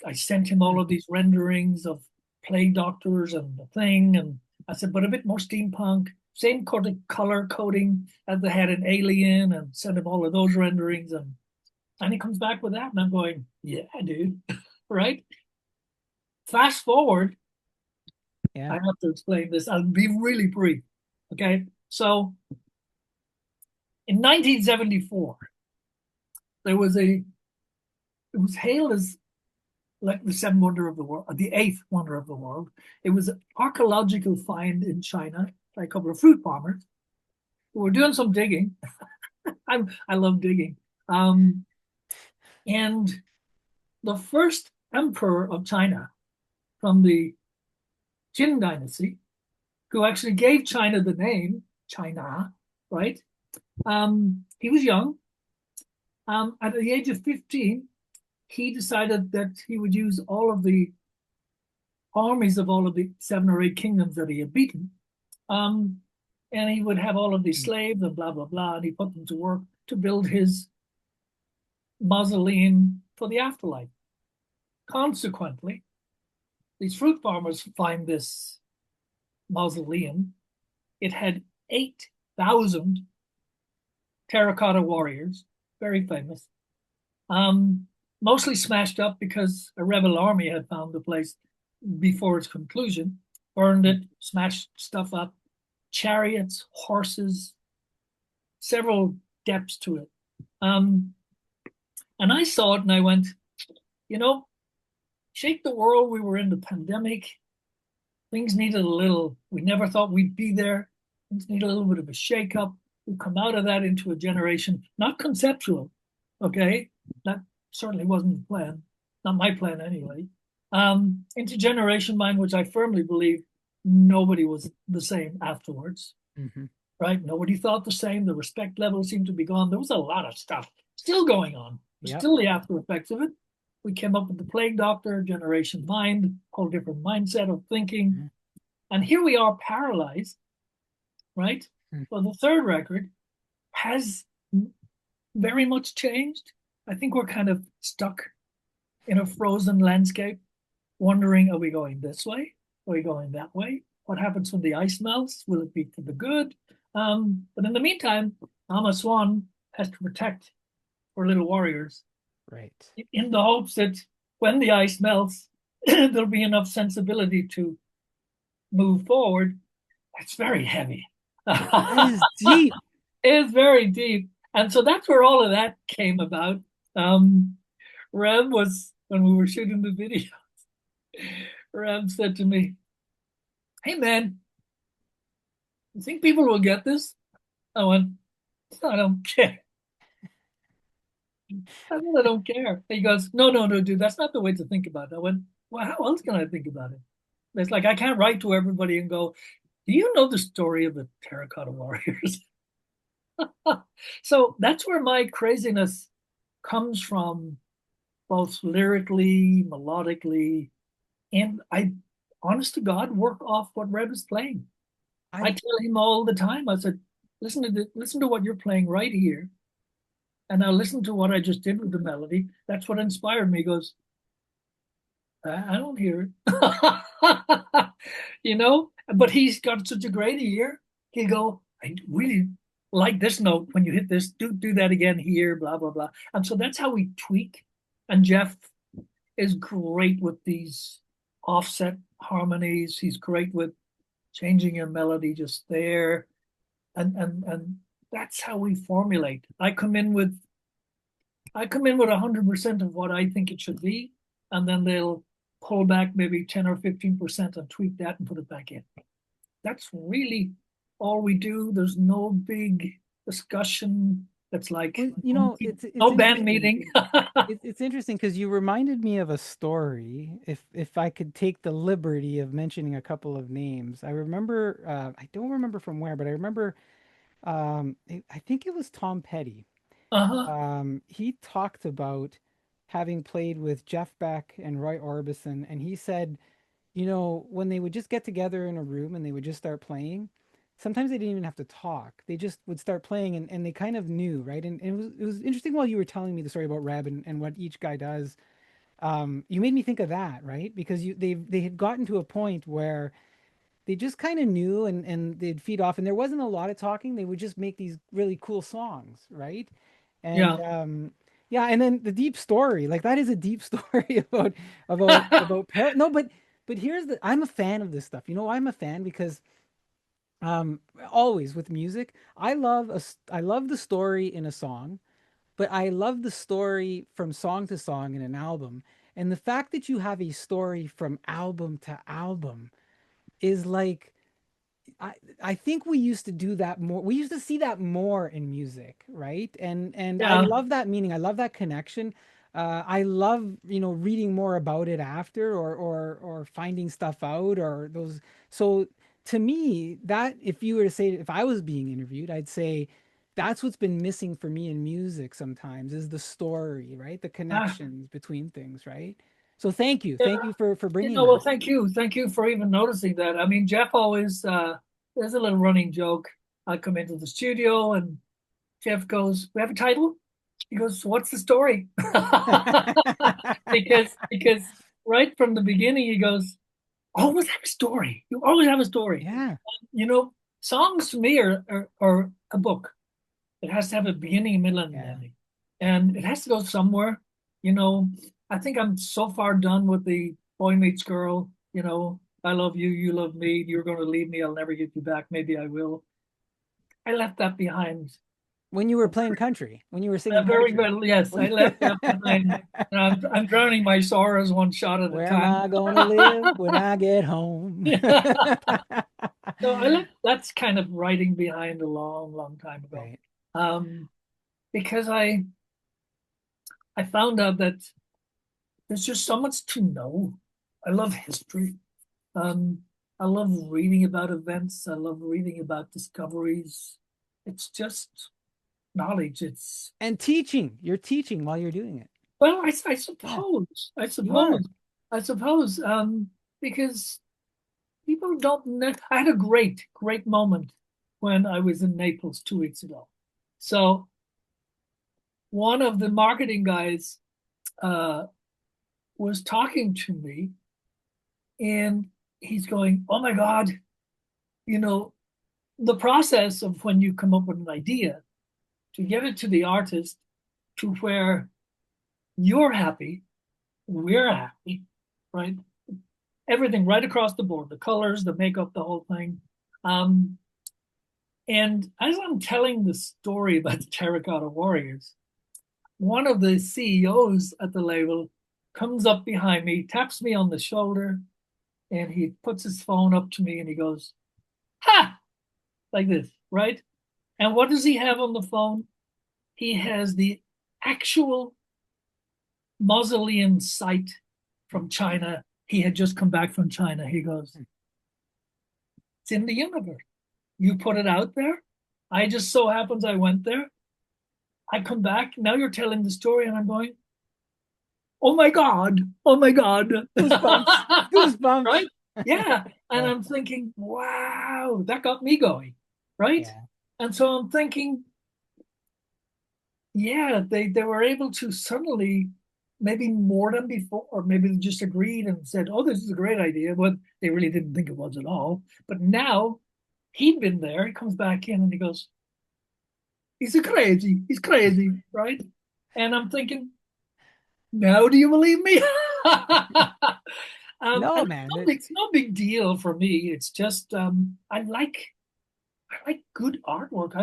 I sent him all of these renderings of plague doctors and the thing. And I said, but a bit more steampunk, same color coding as they had in Alien, and sent him all of those renderings. And he comes back with that. And I'm going, yeah, dude. Right? Fast forward, I Yeah. have to explain this. I'll be really brief. Okay. So in 1974, there was it was hailed as like the seventh wonder of the world, the eighth wonder of the world. It was an archaeological find in China by a couple of fruit farmers who were doing some digging. I love digging. Um, and the first emperor of China from the Qin dynasty, who actually gave China the name China, right? He was young. At the age of 15, he decided that he would use all of the armies of all of the 7 or 8 kingdoms that he had beaten. Um, and he would have all of these slaves and blah, blah, blah. And he put them to work to build his mausoleum for the afterlife. Consequently, these fruit farmers find this mausoleum. It had 8,000 terracotta warriors, very famous, mostly smashed up because a rebel army had found the place before its conclusion, burned it, smashed stuff up, chariots, horses, several depths to it. And I saw it and I went, you know, Shake the World, we were in the pandemic. Things needed a little, we never thought we'd be there. Things need a little bit of a shake-up. We've come out of that into a generation, not conceptual, okay? That certainly wasn't the plan, not my plan anyway. Into Generation Mind, which I firmly believe nobody was the same afterwards, Mm-hmm. right? Nobody thought the same. The respect level seemed to be gone. There was a lot of stuff still going on. There's Yep. still the after effects of it. We came up with the Plague Doctor, Generation Mind, whole different mindset of thinking. Mhm. And here we are paralyzed, right? Mhm. Well, the third record has very much changed. I think we're kind of stuck in a frozen landscape, wondering, are we going this way? Are we going that way? What happens when the ice melts? Will it be for the good? But in the meantime, Black Swan has to protect for little warriors Right. in the hopes that when the ice melts, there'll be enough sensibility to move forward. It's very heavy. That is deep. It's very deep. And so that's where all of that came about. Rem was, when we were shooting the video, Rem said to me, "Hey man, you think people will get this?" I went, "I don't care. I really don't care." He goes, "No, no, no, dude, that's not the way to think about it." I went, "Well, how else can I think about it?" It's like I can't write to everybody and go, "Do you know the story of the terracotta warriors?" So that's where my craziness comes from, both lyrically, melodically, and I, honest to God, work off what Reb is playing. I I tell him all the time. I said, listen to what you're playing right here, and now listen to what I just did with the melody. That's what inspired me." He goes, I don't hear it. You know, but he's got such a great ear. He'll go, "I really like this note. When you hit this, do that again here, blah, blah, blah." And so that's how we tweak. And Jeff is great with these offset harmonies. He's great with changing your melody just there. And that's how we formulate. I come in with 100% of what I think it should be, and then they'll pull back maybe 10 or 15% and tweak that and put it back in. That's really all we do. There's no big discussion. That's like well, you know, it's no band interesting. meeting. It's interesting because you reminded me of a story. If I could take the liberty of mentioning a couple of names, I remember. I don't remember from where, but I remember. I think it was Tom Petty. Uh-huh. He talked about having played with Jeff Beck and Roy Orbison, and he said, you know, when they would just get together in a room and they would just start playing, sometimes they didn't even have to talk. They just would start playing and they kind of knew, right? And it was interesting while you were telling me the story about Reb and what each guy does. You made me think of that, right? Because they had gotten to a point where they just kind of knew and they'd feed off and there wasn't a lot of talking. They would just make these really cool songs, right? And Yeah. yeah, and then the deep story, like that is a deep story about no, but here's the I'm a fan of this stuff. You know, I'm a fan because um always with music, I love the story in a song, but I love the story from song to song in an album. And the fact that you have a story from album to album is like I I think we used to do that more. We used to see that more in music, right? And I Yeah. love that meaning. I love that connection. I love, you know, reading more about it after or finding stuff out or those. So to me, that if you were to say if I was being interviewed, I'd say that's what's been missing for me in music sometimes is the story, right? The Ah, connections between things, right? So thank you. yeah. Thank you for You bringing know, well, that. thank you. Thank you for even noticing that. I mean, Jeff always, there's a little running joke. I come into the studio and Jeff goes, "We have a title?" He goes, "What's the story?" Because right from the beginning he goes, "Always have a story. You always have a story." Yeah. You know, songs to me are a book. It has to have a beginning, a middle, and an Yeah. ending, and it has to go somewhere. You know, I think I'm so far done with the boy meets girl. You know, I love you, you love me. You're going to leave me. I'll never get you back. Maybe I will. I left that behind. When you were playing country, when you were singing Very country. well. Yes, I When left that behind. And I'm drowning my sorrows one shot at a Where am time. I gonna live when I get home? Yeah. So I left that's kind of writing behind a long, long time ago. Right. Um, because I found out that there's just so much to know. I love history. Um, I love reading about events. I love reading about discoveries. It's just knowledge. It's And teaching. You're teaching while you're doing it. well, I Yeah, suppose, you are. I suppose, because people don't know. I had a great, great moment when I was in Naples 2 weeks ago. So one of the marketing guys uh, was talking to me, and he's going, "Oh my God, you know, the process of when you come up with an idea to get it to the artist to where you're happy, we're happy, right? Everything right across the board, the colors, the makeup, the whole thing. Um, and as I'm telling the story about the Terracotta Warriors, one of the CEOs at the label comes up behind me, taps me on the shoulder, and he puts his phone up to me and he goes, "Ha!" like this, right? And what does he have on the phone? He has the actual mausoleum site from China. He had just come back from China. He goes, "It's in the universe. You put it out there. I just so happens I went there. I come back. Now you're telling the story, and I'm going, oh my God, oh my God." Goosebumps. Goosebumps. Right? Yeah. And Yeah. I'm thinking, wow, that got me going. Right? Yeah. And so I'm thinking, yeah, they were able to suddenly maybe more than before, or maybe they just agreed and said, oh, this is a great idea, but they really didn't think it was at all. But now he'd been there, he comes back in and he goes, he's crazy, right? And I'm thinking, now do you believe me? No, And man. it's no big deal for me. It's just I like good artwork. Yeah.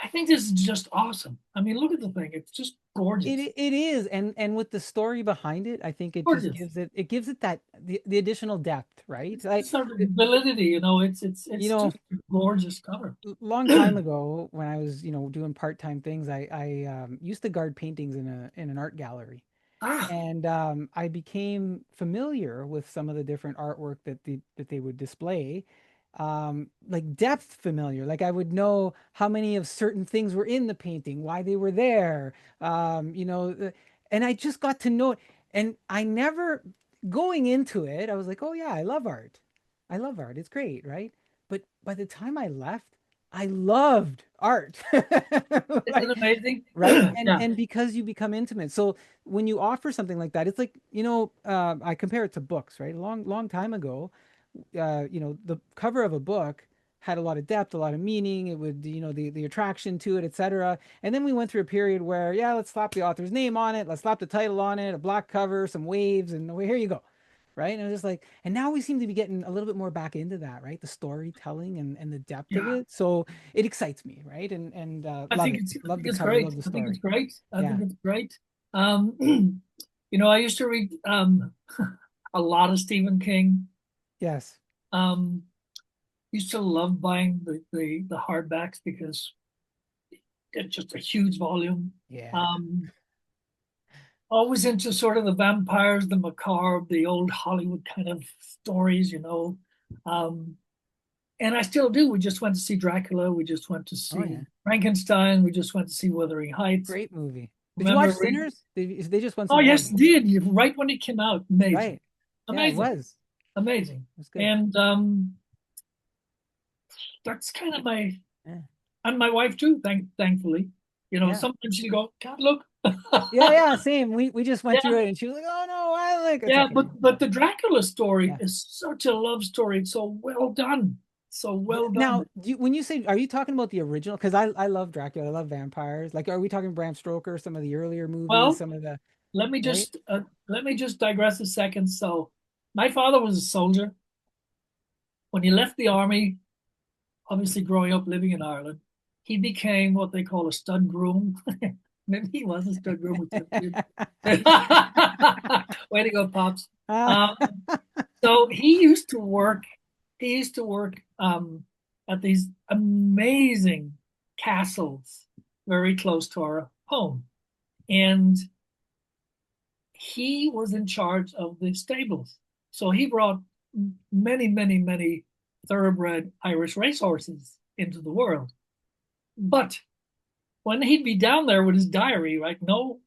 I think this is just awesome. I mean, look at the thing. It's just gorgeous. It is, and with the story behind it, I think it just Gorgeous. gives it that the additional depth, right? It's sort of validity, You it's know, just a gorgeous cover. long time ago when I was, doing part-time things, I used to guard paintings in an art gallery. Ah, And I became familiar with some of the different artwork that they would display, like depth familiar. Like I would know how many of certain things were in the painting, why they were there, and I just got to know it. And I never going into it, I was like, oh yeah, I love art. I love art. It's great, right? But by the time I left, I loved art. isn't Like, it amazing? right? and Yeah. and because you become intimate, so when you offer something like that, it's like, I compare it to books, right? A long time ago, the cover of a book had a lot of depth, a lot of meaning. It would, the attraction to it, etc. And then we went through a period where, yeah, let's slap the author's name on it, let's slap the title on it, a black cover, some waves, and here you go, right? And it was just like, and now we seem to be getting a little bit more back into that, right? The storytelling and the depth of Yeah. it. So it excites me, right? And love it, I love think the it's cover, great. love the I think it's story. great. I Yeah. think it's great. Um, I used to read a lot of Stephen King. Yes. Um, used to love buying the hardbacks because it's just a huge volume. Yeah. Um, always into sort of the vampires, the macabre, the old Hollywood kind of stories. Um, and I still do. We just went to see Dracula. We just went to Oh see yeah. Frankenstein. We just went to see Wuthering Heights. Great movie. Did you watch Remember reading? Sinners? They just won Oh, some yes, Emmys. did. Right when it came out. Amazing. Right. Yeah, it Amazing. was. Amazing. It was good. And that's kind of my Yeah. and my wife too, thankfully. Yeah. Sometimes she'll go, God, look. Yeah, yeah, same. We just went Yeah, through it and she was like, "Oh no, I like it's yeah, okay." but the Dracula story Yeah. is such a love story. It's so well done. So well Now, done. when you say, are you talking about the original? Because I love Dracula. I love vampires. Like, are we talking Bram Stoker, some of the earlier movies, Well, some of the, let me right? just digress a second. So, my father was a soldier. When he left the army, obviously growing up living in Ireland, he became what they call a stud groom. Maybe he was a stud groom with 10 kids. Way to go, pops. Ah, Um, so he used to work at these amazing castles very close to our home, and he was in charge of the stables. So he brought many, many, many thoroughbred Irish racehorses into the world. But when he'd be down there with his diary, right? No,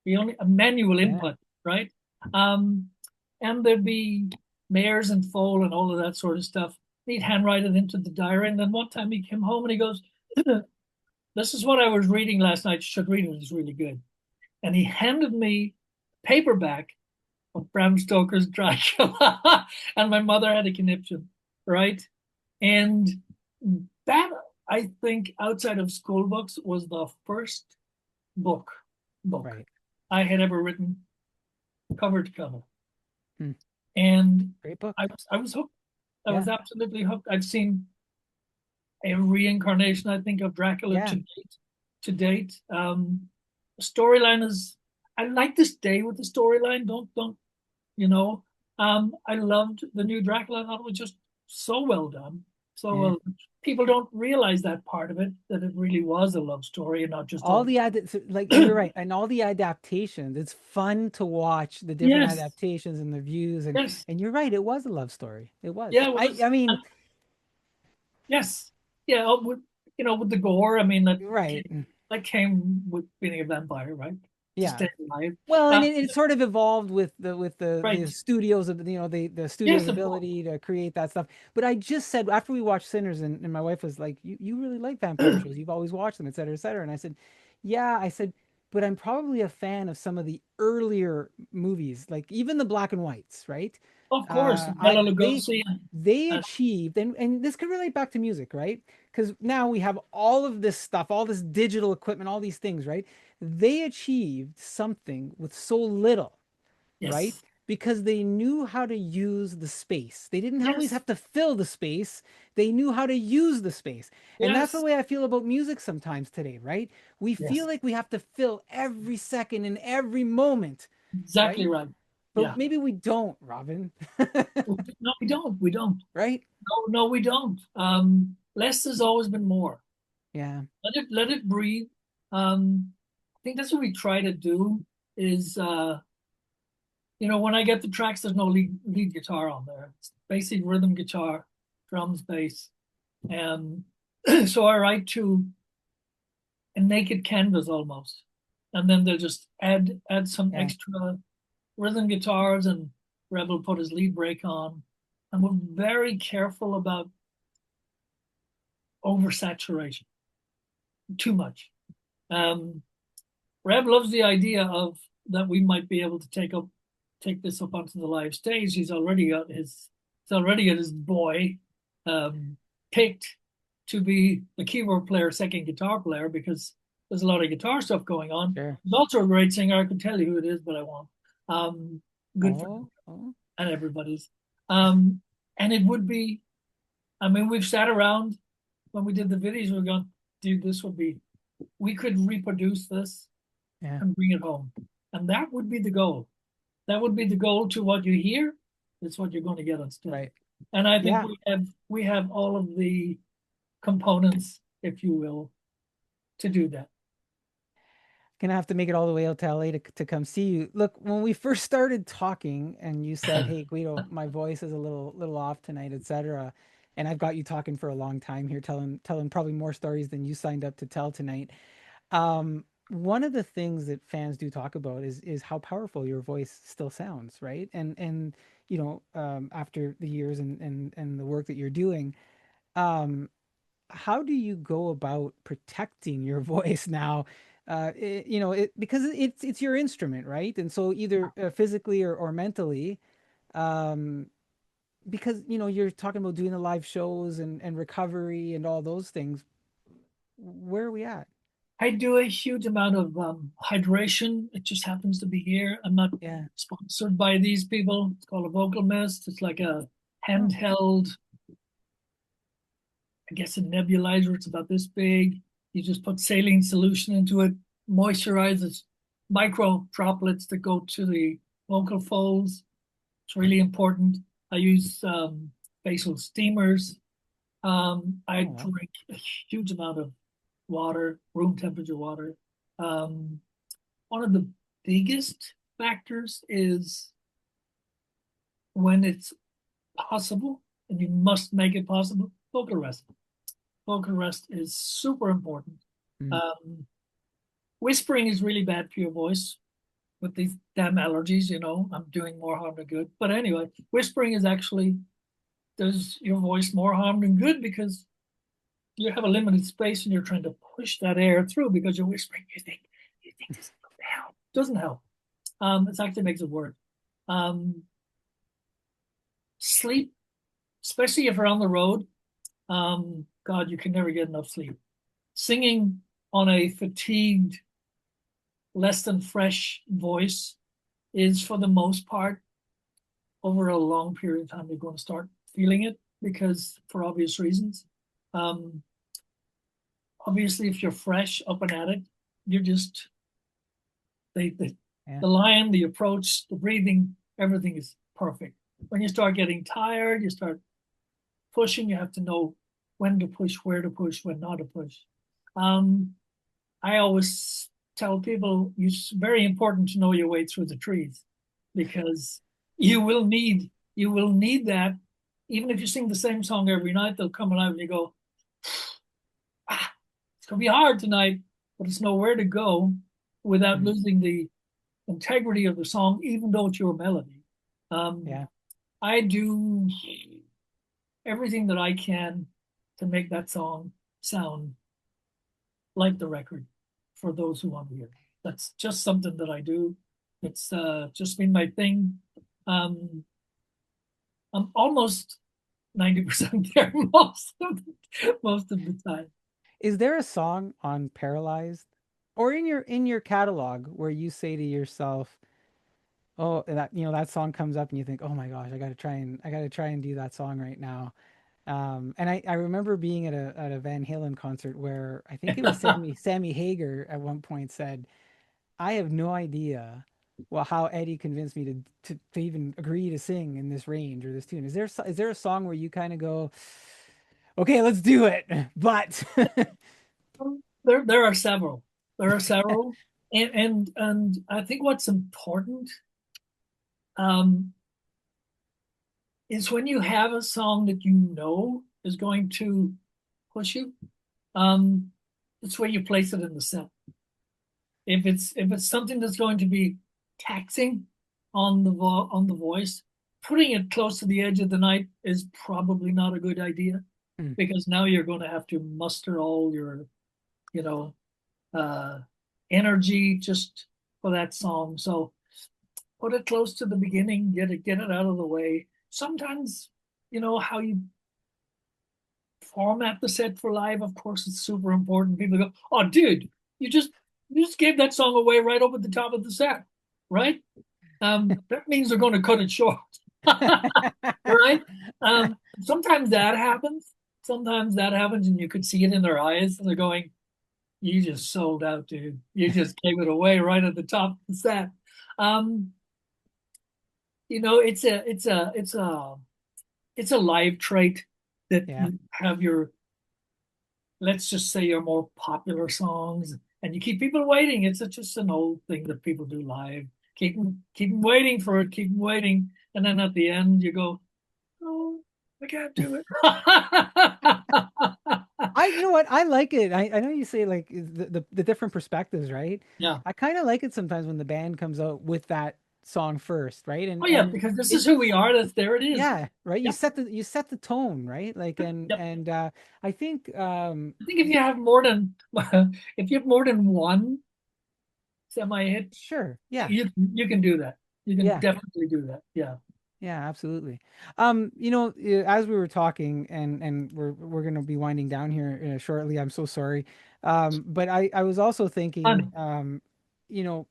the only a manual yeah. input, right? Um, and there'd be mares and foal and all of that sort of stuff. He'd handwrite it into the diary. And then one time he came home and he goes, "This is what I was reading last night. You should read it. It's really good." And he handed me paperback of Bram Stoker's Dracula, and my mother had a conniption, right? And that, I think, outside of school books, was the first book book Right. I had ever written cover to cover. Hmm. And Great book. I was hooked. I was Yeah. absolutely hooked. I've seen every incarnation, I think, of Dracula Yeah. to date. Storyline is, I like to stay with the storyline. Don't you know? I loved the new Dracula. I thought it was just so well done. So Yeah. well, people don't realize that part of it, that it really was a love story and not just All all. the like you're right, and all the adaptations. It's fun to watch the different Yes, adaptations and the views, yes, and you're right. It was a love story. It was. yeah, it was. I mean, And yes, yeah, with with the gore. I mean right. that came with being a vampire, right? To Yeah. stay alive. Well, and Uh, it sort of evolved with the right. studios of the Yes, studio's of course. ability to create that stuff. But I just said after we watched Sinners, and my wife was like, "You really like vampire shows? You've always watched them, et cetera, et cetera." And I said, "Yeah." I said, "But I'm probably a fan of some of the earlier movies, like even the black and whites, right? Of course, I Bela Lugosi they and achieved, and this could relate back to music, right? Because now we have all of this stuff, all this digital equipment, all these things, right? They achieved something with so little, right? yes, Because they knew how to use the space. They didn't always yes, have to fill the space. They knew how to use the space. And that's the yes, way I feel about music sometimes today, right? We feel yes, like we have to fill every second and every moment, exactly right? right. But Yeah. maybe we don't, Robin. No, we don't. We don't. Right? No, we don't. Less has always been more. Yeah. Let it breathe. I think that's what we try to do is when I get the tracks, there's no lead guitar on there. It's basic rhythm guitar, drums, bass. And so I write to a naked canvas almost. And then they'll just add some Yeah. extra rhythm guitars, and Rebel put his lead break on. And we're very careful about oversaturation, too much. Um, Reb loves the idea of that we might be able to take this up onto the live stage. He's already got his boy um, picked to be the keyboard player, second guitar player, because there's a lot of guitar stuff going on. Sure. He's also a great singer. I could tell you who it is, but I won't. Good for him Oh, oh, and everybody's. Um, and it would be. I mean, we've sat around when we did the videos. We're going, dude, this would be. We could reproduce this yeah. and bring it home. And that would be the goal. That would be the goal to what you hear. That's what you're going to get on stage. Right. And I think Yeah. we have all of the components, if you will, to do that. Gonna have to make it all the way out to LA to come see you. Look, when we first started talking and you said, "Hey, Guido, my voice is a little off tonight, etc." And I've got you talking for a long time here, telling probably more stories than you signed up to tell tonight. One of the things that fans do talk about is how powerful your voice still sounds, right? And after the years and the work that you're doing, um, how do you go about protecting your voice now? Because it's your instrument, right? And so either physically or mentally, um, because you're talking about doing the live shows and recovery and all those things. Where are we at? I do a huge amount of hydration. It just happens to be here. I'm not Yeah. sponsored by these people. It's called a vocal mist. It's like a Oh, handheld, I guess, a nebulizer. It's about this big. You just put saline solution into it, moisturizes micro droplets that go to the vocal folds. It's really important. I use facial steamers. I oh well. drink a huge amount of water, room temperature water. Um, One of the biggest factors is when it's possible, and you must make it possible, vocal rest. Vocal rest is super important. Mm, Um, Whispering is really bad for your voice with these damn allergies. I'm doing more harm than good. But anyway, whispering is actually does your voice more harm than good, because you have a limited space and you're trying to push that air through because you're whispering. You think this is going to help. Doesn't help. It actually makes it worse. Um, Sleep, especially if you're on the road. God, you can never get enough sleep. Singing on a fatigued less than fresh voice is, for the most part, over a long period of time, you're going to start feeling it because, for obvious reasons. Um, Obviously, if you're fresh up and at it, you're just the, the Yeah. the line, the approach, the breathing, everything is perfect. When you start getting tired, you start pushing. You have to know when to push, where to push, when not to push. Um, I always tell people it's very important to know your way through the trees because you will need that. Even if you sing the same song every night, they'll come out and you go, ah, it's gonna be hard tonight, but it's nowhere to go without Mm. losing the integrity of the song, even though it's your melody. Um, Yeah. I do everything that I can to make that song sound like the record for those who want to hear. That's just something that I do. It's just been my thing. Um, I'm almost 90% there most of the time. Is there a song on Paralyzed or in your catalog where you say to yourself, "Oh, that that song comes up and you think, "Oh my gosh, I got to try and do that song right now." And I remember being at a Van Halen concert where I think it was Sammy Hagar at one point said, "I have no idea how Eddie convinced me to even agree to sing in this range or this tune." Is there a song where you kind of go, "Okay, let's do it," but There are several. There are several, and I think what's important um, is when you have a song that you know is going to push you. Um, it's where you place it in the set. If it's something that's going to be taxing on the voice, putting it close to the edge of the night is probably not a good idea Hmm, because now you're going to have to muster all your, you know, uh, energy just for that song. So put it close to the beginning, get it out of the way. Sometimes, how you format the set for live, of course, it's super important. People go, "Oh, dude, you just you just gave that song away right over the top of the set, right?" That means they're going to cut it short, right? Sometimes that happens. Sometimes that happens, and you could see it in their eyes, and they're going, "You just sold out, dude. You just gave it away right at the top of the set." Um, it's a live trait that yeah. you have your, let's just say, your more popular songs, and you keep people waiting. It's just an old thing that people do live. Keep them waiting for it, keep them waiting, and then at the end you go, "Oh, I can't do it." You know what? I like it. I know you say like the different perspectives, right? Yeah. I kind of like it sometimes when the band comes out with that song first, right? Oh yeah, because this is It who we are. That's There it is. yeah, right. Yep. You set the tone, right? Like Yep. and I think I think if you have more than if you have more than one semi hit, sure. Yeah. you can do that. You can Yeah. definitely do that. Yeah. Yeah, absolutely. As we were talking, and we're gonna be winding down here shortly. I'm so sorry, but I was also thinking, Fun. you know,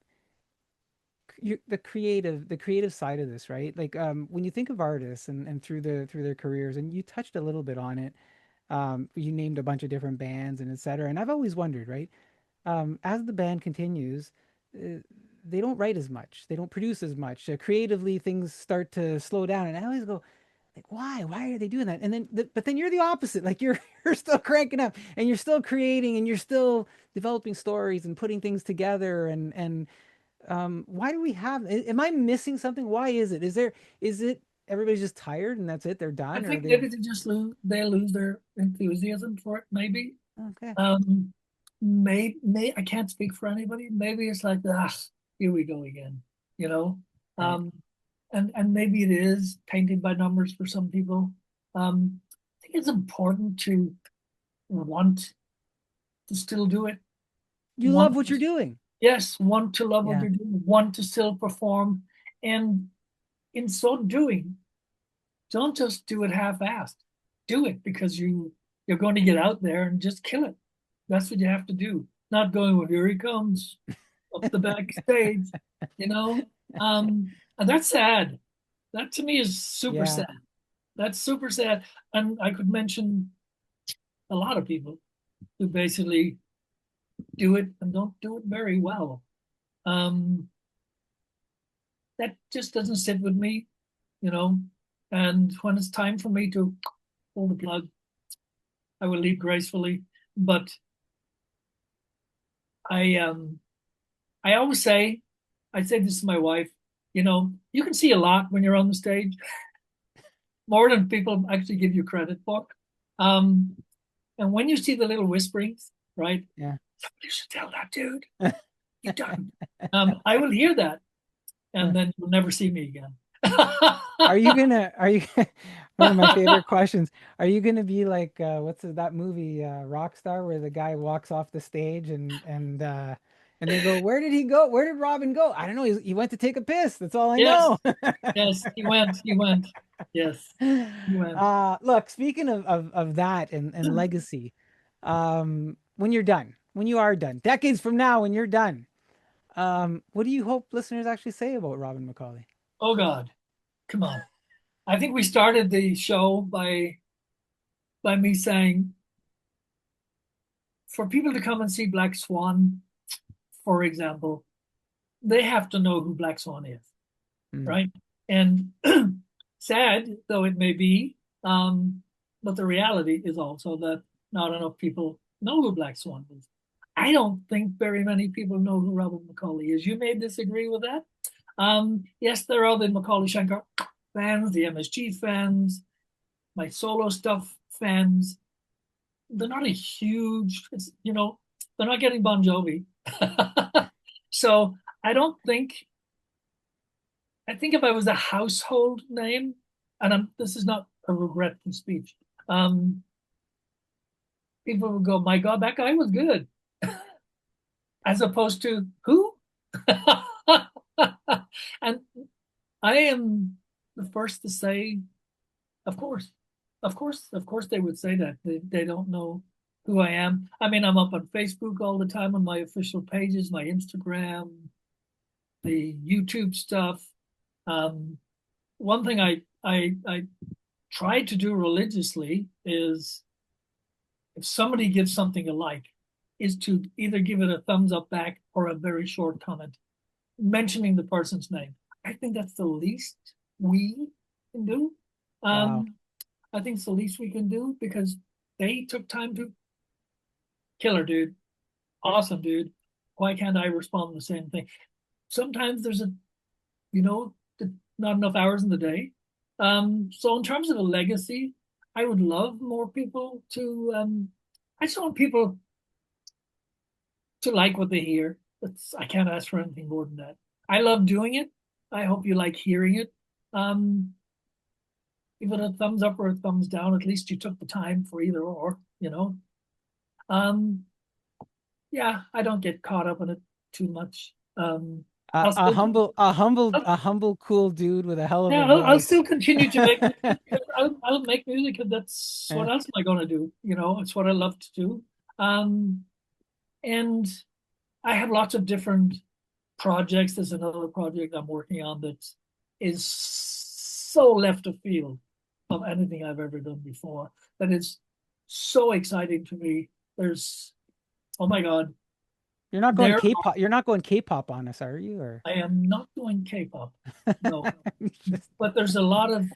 the creative side of this, right? Like, when you think of artists and through their careers, and you touched a little bit on it. You named a bunch of different bands and et cetera, and I've always wondered, right? As the band continues, uh, they don't write as much, they don't produce as much. Creatively, things start to slow down, and I always go, like, why? Why are they doing that? And then, but then you're the opposite. Like you're still cranking up, and you're still creating, and you're still developing stories and putting things together. And why do we have? Am I missing something? Why is it? Is it everybody's just tired and that's it? They're I done, or think they? maybe they lose their enthusiasm for it. Maybe. Okay, Um, I can't speak for anybody. Maybe it's like, here we go again. You know. right. Um, and maybe it is painted by numbers for some people. I think it's important to want to still do it. You love Want what you're doing. Yes, want to love what Yeah. they're doing. Want to still perform, and in so doing, don't just do it half-assed. Do it because you're going to get out there and just kill it. That's what you have to do. Not going, well, here he comes. up the backstage, you know. And that's sad. That to me is super Yeah. sad. That's super sad. And I could mention a lot of people who basically do it and don't do it very well. Um, that just doesn't sit with me, you know. And when it's time for me to pull the plug, I will leave gracefully. But I I always say, I say this to my wife, you can see a lot when you're on the stage, more than people actually give you credit for. Um, and when you see the little whisperings, right? Yeah. Somebody should tell that dude. You don't. I will hear that, and then you'll never see me again. Are you one of my favorite questions? Are you gonna be like that movie Rockstar where the guy walks off the stage and they go, "Where did he go? Where did Robin go? I don't know. He went to take a piss. That's all I Yes, know." yes, he went. He went. Yes, he went. Look, speaking of that and legacy, when you're done, when you are done, decades from now, when you're done, what do you hope listeners actually say about Robin McAuley? Oh God, come on. I think we started the show by me saying for people to come and see Black Swan, for example, they have to know who Black Swan is, Mm, right? And sad though it may be, but the reality is also that not enough people know who Black Swan is. I don't think very many people know who Robin McAuley is. You may disagree with that. Yes, there are the McAuley Schenker fans, the MSG fans, my solo stuff fans. They're not a huge, they're not getting Bon Jovi. So I don't think, I think if I was a household name, and this is not a regretful speech, um, people would go, my God, that guy was good, as opposed to who? And I am the first to say, of course, of course, they would say that. They don't know who I am. I mean, I'm up on Facebook all the time on my official pages, my Instagram, the YouTube stuff. Um, One thing I try to do religiously is if somebody gives something a like, is to either give it a thumbs up back or a very short comment mentioning the person's name. I think that's the least we can do. wow. Um, I think it's the least we can do because they took time to killer dude, awesome dude. Why can't I respond the same thing? Sometimes there's you know, not enough hours in the day. So in terms of a legacy, I would love more people to. I just want people to like what they hear. I can't ask for anything more than that. I love doing it. I hope you like hearing it. Um, Give it a thumbs up or a thumbs down. At least you took the time for either or. Um, yeah, I don't get caught up in it too much. A, I'll still, a humble, cool dude with a hell of yeah, a I'll voice. still continue to make music. I'll make music because that's Eh, what else am I going to do? It's what I love to do. Um, and I have lots of different projects. There's another project I'm working on that is so left of field of anything I've ever done before. That is so exciting to me. There's, oh my God, you're not going there K-pop. You're not going K-pop on us, are you? Or I am not doing K-pop, no, just, but there's a lot of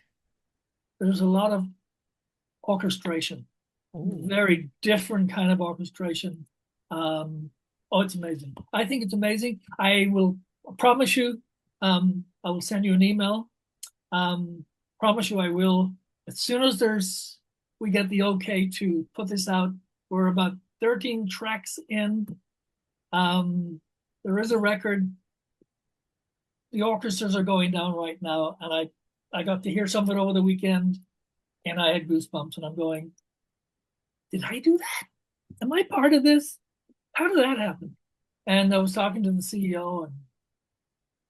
orchestration, oh, very different kind of orchestration. Um, oh, it's amazing. I think it's amazing. I will promise you, I will send you an email. Promise you I will, as soon as we get the okay to put this out. We're about 13 tracks in. There is a record. The orchestras are going down right now, and I got to hear some of it over the weekend, and I had goosebumps, and I'm going, did I do that? Am I part of this? How did that happen? And I was talking to the CEO, and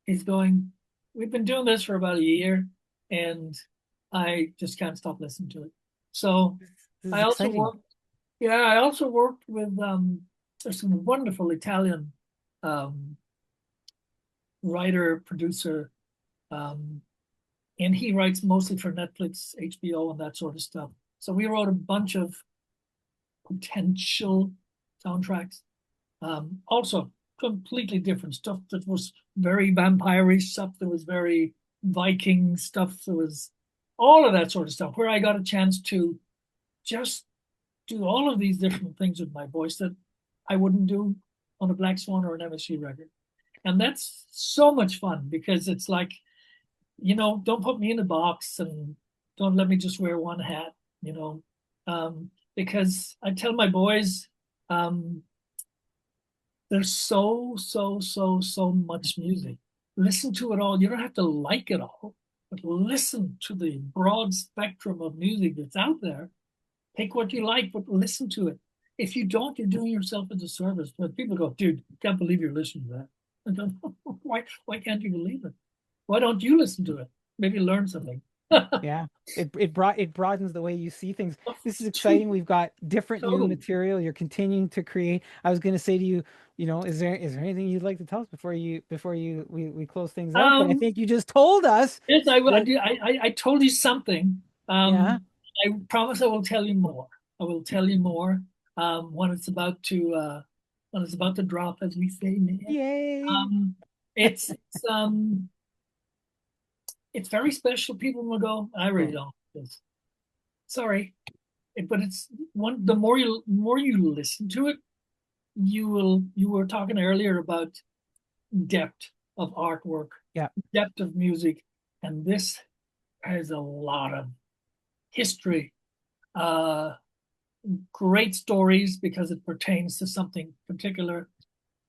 he's going, we've been doing this for about a year, and I just can't stop listening to it. So this is I also exciting. worked, yeah, I also worked with there's some wonderful Italian um writer, producer, um, and he writes mostly for Netflix, HBO, and that sort of stuff. So we wrote a bunch of potential soundtracks. Also, completely different stuff that was very vampire-y stuff, that was very Viking stuff, there was all of that sort of stuff, where I got a chance to just do all of these different things with my voice that I wouldn't do on a Black Swan or an MSG record. And that's so much fun because it's like, don't put me in a box and don't let me just wear one hat, you know. Because I tell my boys, um, there's so much music. Listen to it all. You don't have to like it all, but listen to the broad spectrum of music that's out there. Take what you like, but listen to it. If you don't, you're doing yourself a disservice. But people go, dude, can't believe you're listening to that. I don't know. Why can't you believe it? Why don't you listen to it? Maybe learn something. Yeah. It broadens the way you see things. This is exciting. We've got different new Totally. material. You're continuing to create. I was going to say to you, is there anything you'd like to tell us before we close things out? But I Um, think you just told us yes, what. I told you something. Yeah. I promise I will tell you more. I will tell you more when it's about to drop, as we say, man. Yay. Um, it's it's very special. People will go, I really Cool. don't. Sorry, but it's one. The more you listen to it, you will. You were talking earlier about depth of artwork, Yeah. depth of music, and this has a lot of history, uh, great stories because it pertains to something particular.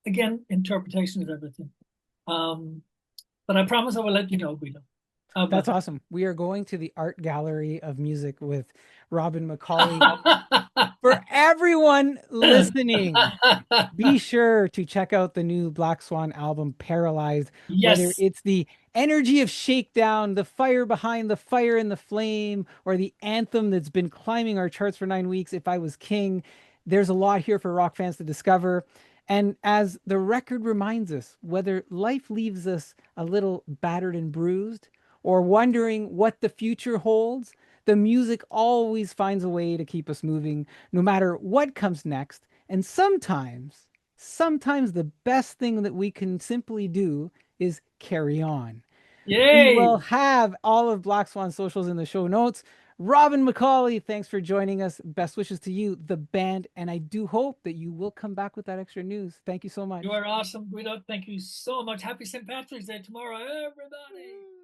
Again, interpretation is everything. Um, but I promise I will let you know, Guido. How about That's awesome. We are going to the art gallery of music with Robin McAuley. For everyone listening, that? be sure to check out the new Black Swan album, Paralyzed, whether Yes. it's the energy of Shakedown, the fire behind the fire and the flame, or the anthem that's been climbing our charts for 9 weeks, If I Was King. There's a lot here for rock fans to discover. And as the record reminds us, whether life leaves us a little battered and bruised, or wondering what the future holds, the music always finds a way to keep us moving, no matter what comes next. And sometimes the best thing that we can simply do is carry on. We will Yay. have all of Black Swan socials in the show notes. Robin McAuley, thanks for joining us. Best wishes to you, the band, and I do hope that you will come back with that extra news. Thank you so You much. are awesome, Guido. Thank you so much. Happy St. Patrick's Day tomorrow, everybody.